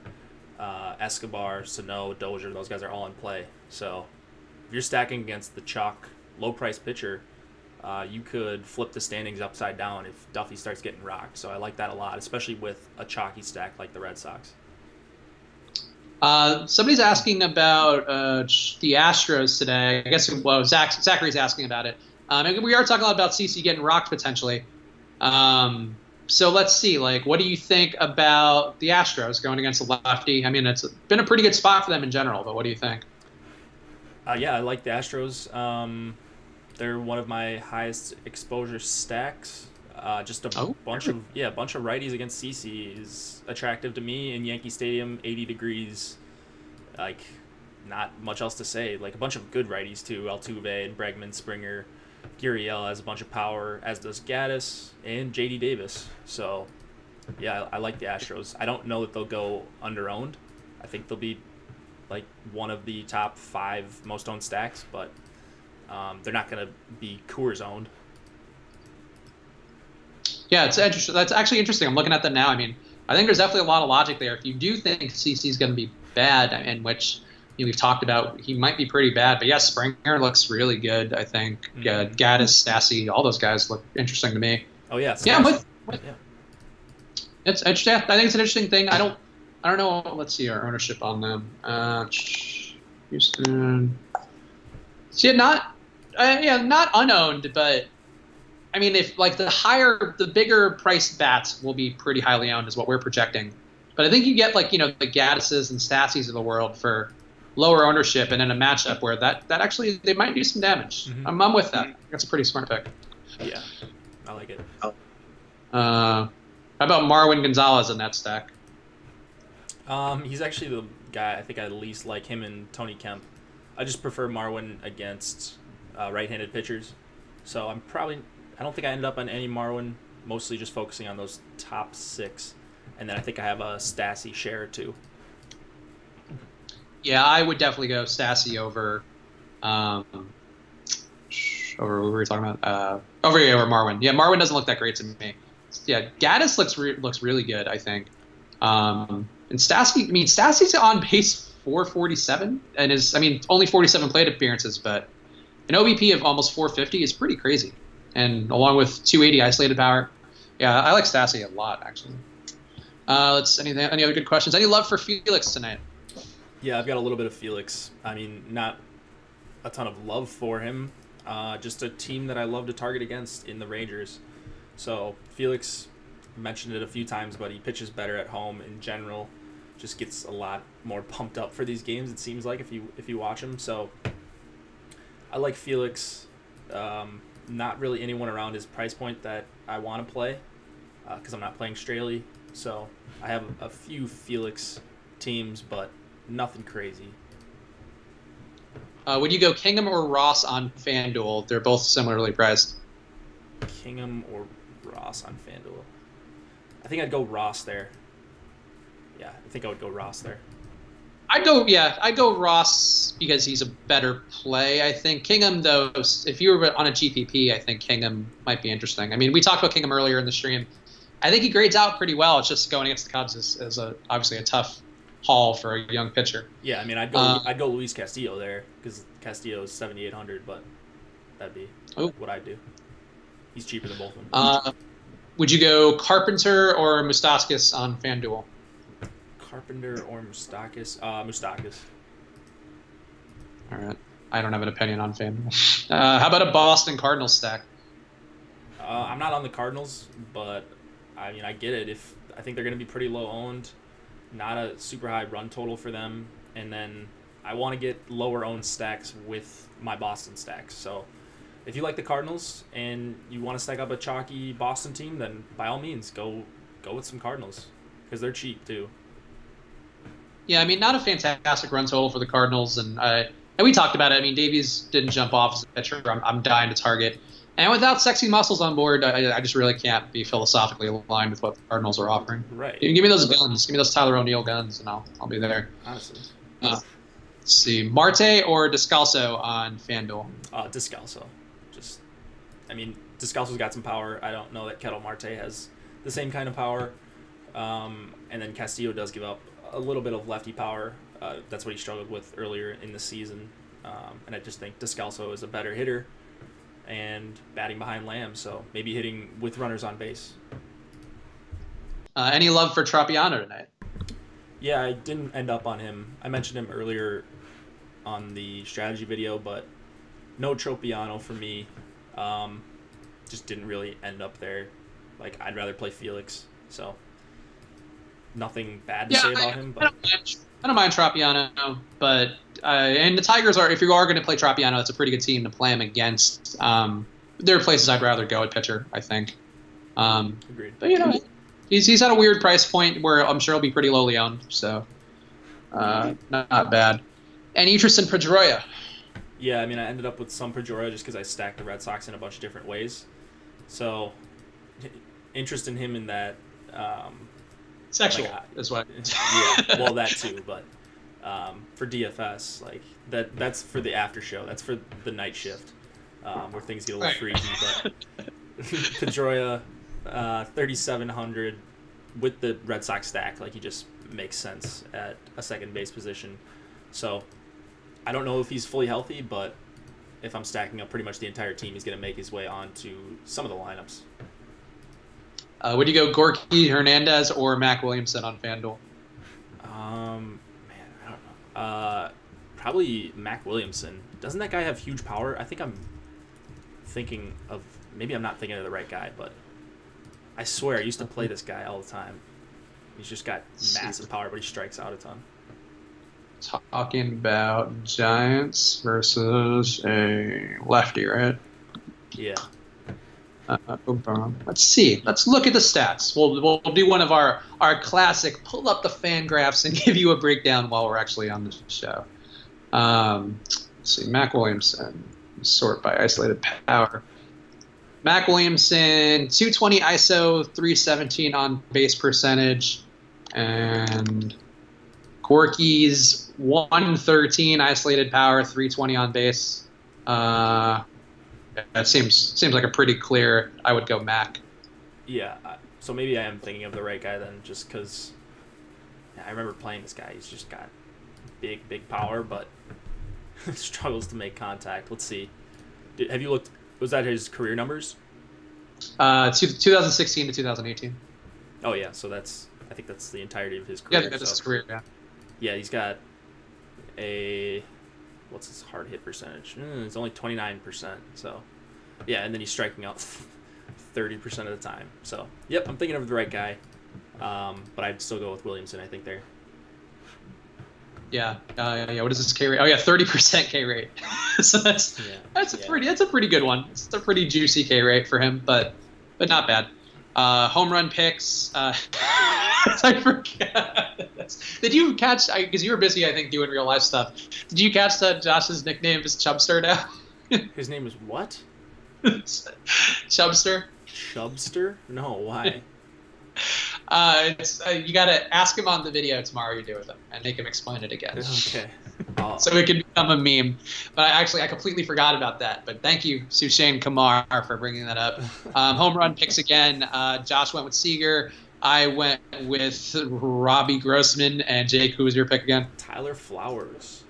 Escobar, Sano, Dozier. Those guys are all in play. So if you're stacking against the chalk, low-price pitcher, you could flip the standings upside down if Duffy starts getting rocked. So I like that a lot, especially with a chalky stack like the Red Sox. Somebody's asking about the Astros today. I guess Zachary's asking about it. We are talking a lot about CC getting rocked potentially. So let's see. Like, what do you think about the Astros going against a lefty? I mean, it's been a pretty good spot for them in general, but what do you think? Yeah, I like the Astros. They're one of my highest exposure stacks. Just a bunch of righties against CC is attractive to me in Yankee Stadium, 80 degrees. Like, not much else to say. Like, a bunch of good righties too. Altuve and Bregman, Springer, Gurriel has a bunch of power, as does Gaddis and JD Davis. So, yeah, I like the Astros. I don't know that they'll go under-owned. I think they'll be like one of the top 5 most owned stacks, but they're not going to be Coors owned. Yeah, it's interesting. That's actually interesting. I'm looking at them now. I mean, I think there's definitely a lot of logic there. If you do think CC is going to be bad, in which we've talked about he might be pretty bad, but yeah, Springer looks really good. I think Gaddis, Stassi, all those guys look interesting to me. Oh yeah, yeah. Yeah. It's interesting. I think it's an interesting thing. I don't know. Let's see our ownership on them. Houston. See, not unowned, but I mean, if like the bigger priced bats will be pretty highly owned, is what we're projecting. But I think you get like the Gaddises and Stassis of the world for lower ownership, and in a matchup where that actually they might do some damage. I'm with that. That's a pretty smart pick. Yeah, I like it. How about Marwin Gonzalez in that stack? He's actually the guy I think I least like, him and Tony Kemp. I just prefer Marwin against right-handed pitchers. So I don't think I ended up on any Marwin, mostly just focusing on those top 6. And then I think I have a Stassi share or 2. Yeah, I would definitely go Stassi over what were we talking about? Over Marwin. Yeah, Marwin doesn't look that great to me. Yeah, Gaddis looks really good, I think. And Stassi's on pace 447 and is only 47 plate appearances, but an OBP of almost 450 is pretty crazy. And along with 280 isolated power, yeah, I like Stassi a lot actually. Any other good questions? Any love for Felix tonight? Yeah, I've got a little bit of Felix. Not a ton of love for him. Just a team that I love to target against in the Rangers. So Felix, mentioned it a few times, but he pitches better at home in general. Just gets a lot more pumped up for these games, it seems like, if you watch him. So I like Felix. Not really anyone around his price point that I want to play because I'm not playing Straley. So I have a few Felix teams, but nothing crazy. Would you go Kingham or Ross on FanDuel? They're both similarly priced. Kingham or Ross on FanDuel? I think I'd go Ross there. Yeah, I think I would go Ross there. I'd go Ross because he's a better play, I think. Kingham, though, if you were on a GPP, I think Kingham might be interesting. We talked about Kingham earlier in the stream. I think he grades out pretty well. It's just going against the Cubs is obviously a tough haul for a young pitcher. Yeah, I'd go Luis Castillo there because Castillo is 7,800, but that'd be what I'd do. He's cheaper than both of them. Would you go Carpenter or Moustakas on FanDuel? Carpenter or Moustakas? Moustakas. All right. I don't have an opinion on FanDuel. How about a Boston Cardinals stack? I'm not on the Cardinals, but I get it. I think they're going to be pretty low owned, not a super high run total for them, and then I want to get lower owned stacks with my Boston stacks. So if you like the Cardinals and you want to stack up a chalky Boston team, then by all means go with some Cardinals because they're cheap too. Yeah, not a fantastic run total for the Cardinals, and we talked about it. Davies didn't jump off as a pitcher. I'm dying to target. And without sexy muscles on board, I just really can't be philosophically aligned with what the Cardinals are offering. Right. Give me those guns. Give me those Tyler O'Neill guns, and I'll be there. Honestly. Let's see. Marte or Descalso on FanDuel? Descalso. Descalso's got some power. I don't know that Kettle Marte has the same kind of power. And then Castillo does give up a little bit of lefty power. That's what he struggled with earlier in the season. And I just think Descalso is a better hitter and batting behind Lamb, so maybe hitting with runners on base. Any love for Tropiano tonight? Yeah, I didn't end up on him. I mentioned him earlier on the strategy video, but no Tropiano for me. Just didn't really end up there. I'd rather play Felix, so nothing bad to say about him. But I don't mind Tropiano, but and the Tigers if you are going to play Tropiano, it's a pretty good team to play him against. There are places I'd rather go at pitcher, I think. Agreed. But he's at a weird price point where I'm sure he'll be pretty lowly owned, so not bad. Any interest in Pedroia? Yeah, I ended up with some Pedroia just because I stacked the Red Sox in a bunch of different ways. So interest in him in that. Sexual is what. Yeah, well, that too, but for DFS, that's for the after show. That's for the night shift, where things get a little freaky. But Pedroia, 3,700 with the Red Sox stack, he just makes sense at a second base position. So I don't know if he's fully healthy, but if I'm stacking up pretty much the entire team, he's going to make his way onto some of the lineups. Would you go Gorky Hernandez or Mac Williamson on FanDuel? Man, I don't know. Probably Mac Williamson. Doesn't that guy have huge power? I think I'm thinking of, maybe I'm not thinking of the right guy, but I swear I used to play this guy all the time. He's just got massive power, but he strikes out a ton. Talking about Giants versus a lefty, right? Yeah. Let's see. Let's look at the stats. We'll do one of our classic pull up the fan graphs and give you a breakdown while we're actually on the show. Let's see. Mac Williamson, sort by isolated power. Mac Williamson, 220 ISO, 317 on base percentage, and Gorky's 113 isolated power, 320 on base. That seems like a pretty clear. I would go Mac. Yeah, so maybe I am thinking of the right guy then, just because I remember playing this guy. He's just got big power, but struggles to make contact. Let's see. Have you looked? Was that his career numbers? 2016 to 2018. Oh yeah, so I think that's the entirety of his career. Yeah, that's his career. Yeah. Yeah, he's got what's his hard hit percentage? It's only 29%. So, yeah, and then he's striking out 30% of the time. So, yep, I'm thinking of the right guy. But I'd still go with Williamson, I think, there. Yeah. What is his K rate? Oh yeah, 30% K rate. So that's a pretty good one. It's a pretty juicy K rate for him, but not bad. Home run picks. I forgot. Did you catch? Because you were busy, I think, doing real life stuff. Did you catch that Josh's nickname is Chubster now? His name is what? Chubster. Chubster? No, why? You gotta ask him on the video tomorrow you do with him and make him explain it again. Okay. So it could become a meme. But I completely forgot about that. But thank you, Sushane Kumar, for bringing that up. Home run picks again. Josh went with Seager. I went with Robbie Grossman. And Jake, who was your pick again? Tyler Flowers.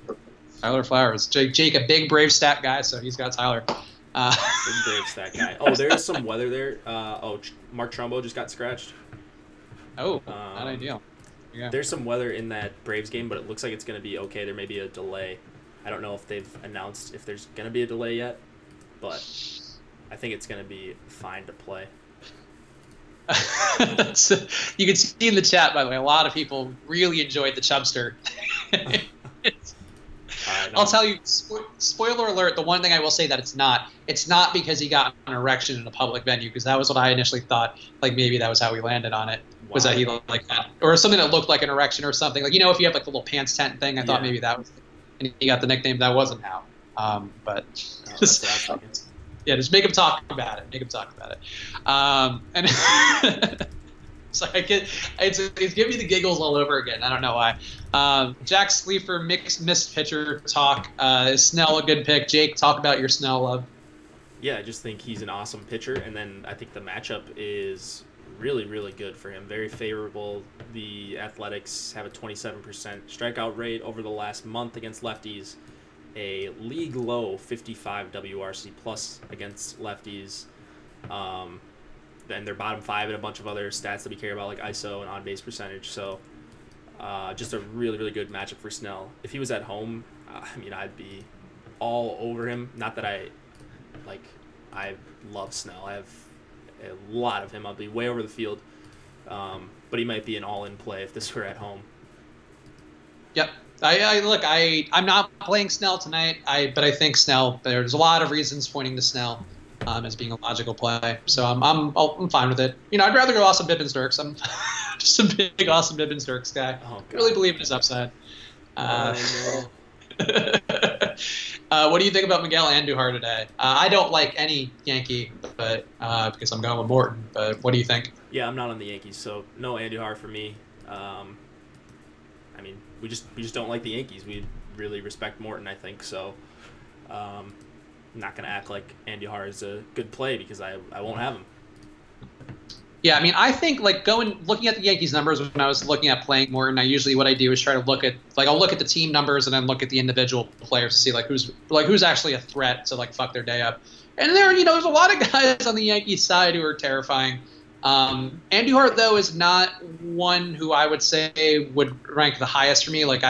Tyler Flowers. Jake, a big Brave stat guy, so he's got Tyler. Big Brave stat guy. Oh, there's some weather there. Mark Trumbo just got scratched. Oh, not ideal. Yeah. There's some weather in that Braves game, but it looks like it's going to be okay. There may be a delay. I don't know if they've announced if there's going to be a delay yet, but I think it's going to be fine to play. You can see in the chat, by the way, a lot of people really enjoyed the Chubster. I'll tell you, spoiler alert, the one thing I will say that it's not because he got an erection in a public venue, because that was what I initially thought, like maybe that was how we landed on it, was that he looked like that, or something that looked like an erection or something. Like, if you have like the little pants tent thing, I thought maybe that was, and he got the nickname. That wasn't how. But just make him talk about it. And so it's giving me the giggles all over again. I don't know why. Jack Sleeper, missed pitcher talk. Is Snell a good pick? Jake, talk about your Snell love. Yeah, I just think he's an awesome pitcher, and then I think the matchup is really, really good for him. Very favorable. The Athletics have a 27% strikeout rate over the last month against lefties, a league low 55 WRC plus against lefties. Then they're bottom 5 in a bunch of other stats that we care about, like ISO and on-base percentage. So just a really, really good matchup for Snell. If he was at home, I'd be all over him. Not that I love Snell. I have a lot of him. I'll be way over the field. But he might be an all-in play if this were at home. Yep. I'm not playing Snell tonight, but I think Snell, there's a lot of reasons pointing to Snell as being a logical play. So I'm fine with it. I'd rather go Austin Bibbins-Dirks. I'm just a big Austin Bibbins-Dirks guy. I really believe in his upside. No. What do you think about Miguel Andujar today? I don't like any Yankee, but because I'm going with Morton. But what do you think? Yeah, I'm not on the Yankees, so no Andujar for me. We just don't like the Yankees. We really respect Morton, I think. So, I'm not gonna act like Andujar is a good play because I won't have him. Yeah, I mean, I think like looking at the Yankees numbers when I was looking at playing more, and what I do is try to look at I'll look at the team numbers and then look at the individual players to see who's actually a threat to like fuck their day up. And there's a lot of guys on the Yankees side who are terrifying. Andujar though is not one who I would say would rank the highest for me. Like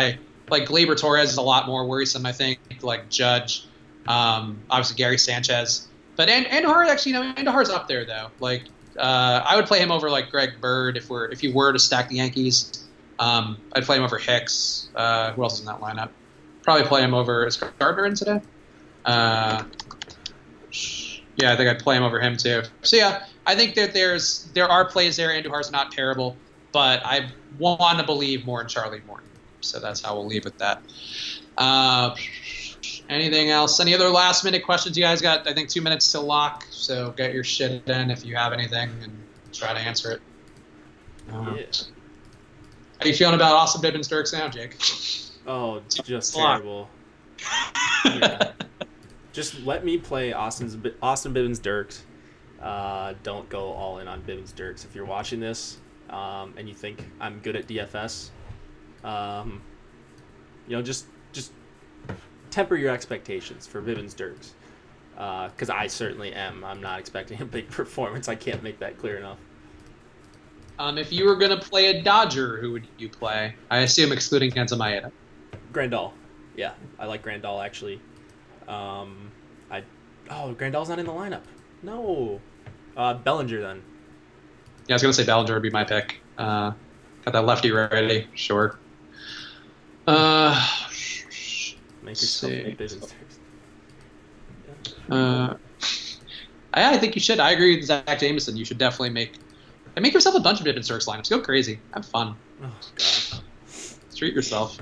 Gleyber Torres is a lot more worrisome. I think like Judge, obviously Gary Sanchez, but Andujar actually Andujar's up there though. Like. I would play him over like Greg Bird if he were to stack the Yankees. I'd play him over Hicks. Who else is in that lineup? Probably play him over. Is Gardner in today? Yeah, I think I'd play him over him too. So yeah, I think that there are plays there. Andujar's not terrible, but I want to believe more in Charlie Morton. So that's how we'll leave with that. Anything else? Any other last minute questions you guys got? I think 2 minutes to lock, so get your shit in if you have anything and try to answer it. Yeah. How are you feeling about Austin Bibbins Dirks now, Jake? Oh, just terrible. Yeah. Just let me play Austin Bibbins Dirks. Don't go all in on Bibbins Dirks. If you're watching this and you think I'm good at DFS, just temper your expectations for Bibbins Dirks, because I certainly am. I'm not expecting a big performance. I can't make that clear enough. If you were going to play a Dodger, who would you play? I assume excluding Kenta Maeda. Grandal. Yeah, I like Grandal, actually. Grandal's not in the lineup. No. Bellinger, then. Yeah, I was going to say Bellinger would be my pick. Got that lefty ready. Sure. Make yourself a business. I think you should. I agree with Zach Jameson. You should definitely make yourself a bunch of different Dirks lineups. Go crazy. Have fun. Oh, God. Treat yourself.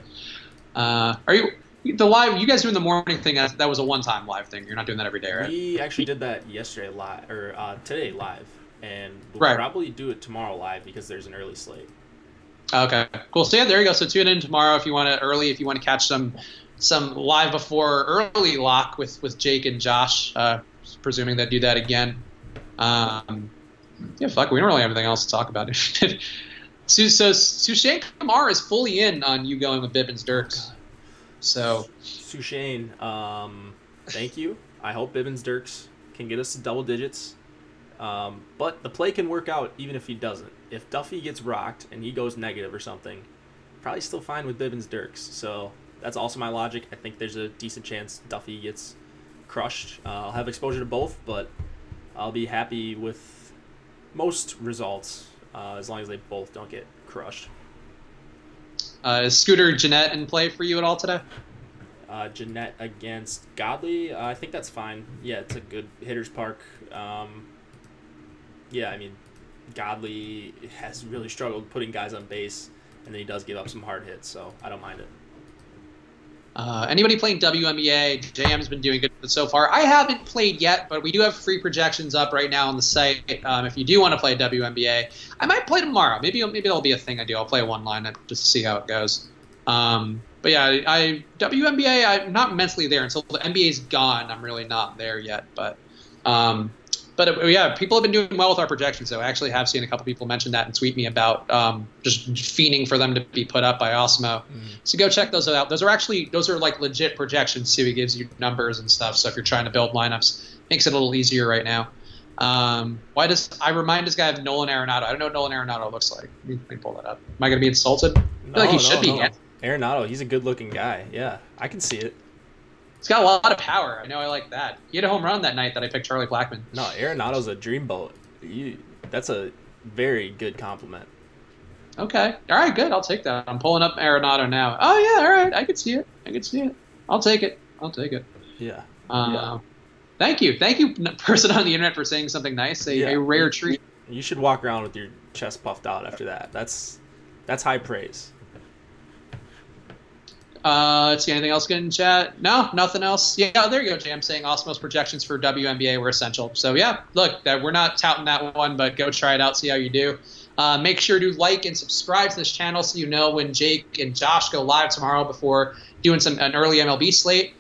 Are you the live? You guys doing the morning thing? That was a one-time live thing. You're not doing that every day, right? We actually did that yesterday live, or today live, and we'll probably do it tomorrow live because there's an early slate. Okay, cool. So yeah, there you go. So tune in tomorrow if you want to catch some live before early lock with Jake and Josh, presuming they do that again. Yeah, fuck, we don't really have anything else to talk about. So Sushane Kumar is fully in on you going with Bibbins Dirks. So Sushane, thank you. I hope Bibbins Dirks can get us to double digits. But the play can work out even if he doesn't. If Duffy gets rocked and he goes negative or something, probably still fine with Bibbins Dirks. So that's also my logic. I think there's a decent chance Duffy gets crushed. I'll have exposure to both, but I'll be happy with most results as long as they both don't get crushed. Is Scooter Jeanette in play for you at all today? Jeanette against Godley, I think that's fine. Yeah, it's a good hitter's park. Yeah, I mean, Godley has really struggled putting guys on base, and then he does give up some hard hits, so I don't mind it. Anybody playing WNBA? JM's been doing good so far. I haven't played yet, but we do have free projections up right now on the site. If you do want to play WNBA, I might play tomorrow. Maybe that'll be a thing I do. I'll play one lineup just to see how it goes. But yeah, WNBA, I'm not mentally there until the NBA's gone. I'm really not there yet, but yeah, people have been doing well with our projections, so I actually have seen a couple people mention that and tweet me about just fiending for them to be put up by Osmo. So go check those out. Those are like legit projections too. He gives you numbers and stuff. So if you're trying to build lineups, makes it a little easier right now. Why does I remind this guy of Nolan Arenado? I don't know what Nolan Arenado looks like. Let me pull that up. Am I going to be insulted? I feel like he should be. Arenado, he's a good-looking guy. Yeah, I can see it. He's got a lot of power. I know I like that. He had a home run that night that I picked Charlie Blackmon. No, Arenado's a dreamboat. That's a very good compliment. Okay. All right, good. I'll take that. I'm pulling up Arenado now. Oh, yeah, all right. I can see it. I'll take it. Yeah. Thank you. Thank you, person on the internet, for saying something nice. A rare treat. You should walk around with your chest puffed out after that. That's high praise. Let's see, anything else good in chat? No, nothing else. Yeah, there you go, Jam, saying Osmo's projections for WNBA were essential. So yeah, look, we're not touting that one, but go try it out, see how you do. Make sure to like and subscribe to this channel so you know when Jake and Josh go live tomorrow before doing an early MLB slate.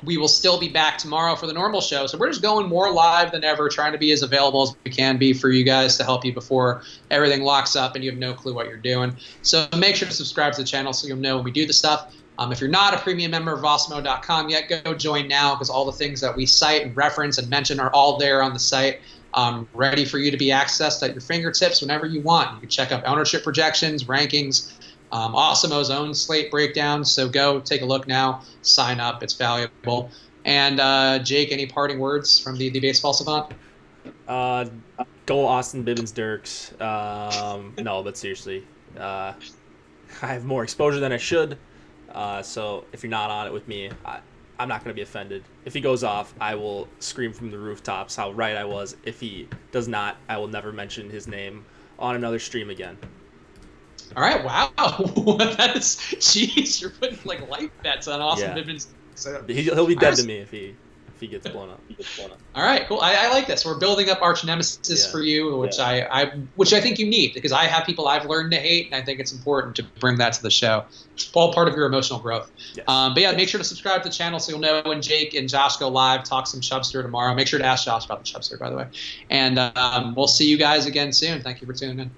We will still be back tomorrow for the normal show. So we're just going more live than ever, trying to be as available as we can be for you guys to help you before everything locks up and you have no clue what you're doing. So make sure to subscribe to the channel so you'll know when we do the stuff. If you're not a premium member of Vossimo.com yet, go join now, because all the things that we cite and reference and mention are all there on the site, ready for you to be accessed at your fingertips whenever you want. You can check out ownership projections, rankings, Awesimo's own slate breakdowns. So go take a look now, sign up. It's valuable. And Jake, any parting words from the baseball savant? Go Austin Bibbins-Dirks. No, but seriously, I have more exposure than I should. So if you're not on it with me, I'm not going to be offended. If he goes off, I will scream from the rooftops how right I was. If he does not, I will never mention his name on another stream again. All right, wow. That is, jeez, you're putting like life bets on Austin Bibbins. So, he'll be dead to me if he gets blown up. All right, cool. I like this. We're building up arch nemesis for you, which I think you need, because I have people I've learned to hate, and I think it's important to bring that to the show. It's all part of your emotional growth. Yes. But yeah, make sure to subscribe to the channel so you'll know when Jake and Josh go live, talk some Chubster tomorrow. Make sure to ask Josh about the Chubster, by the way. And we'll see you guys again soon. Thank you for tuning in.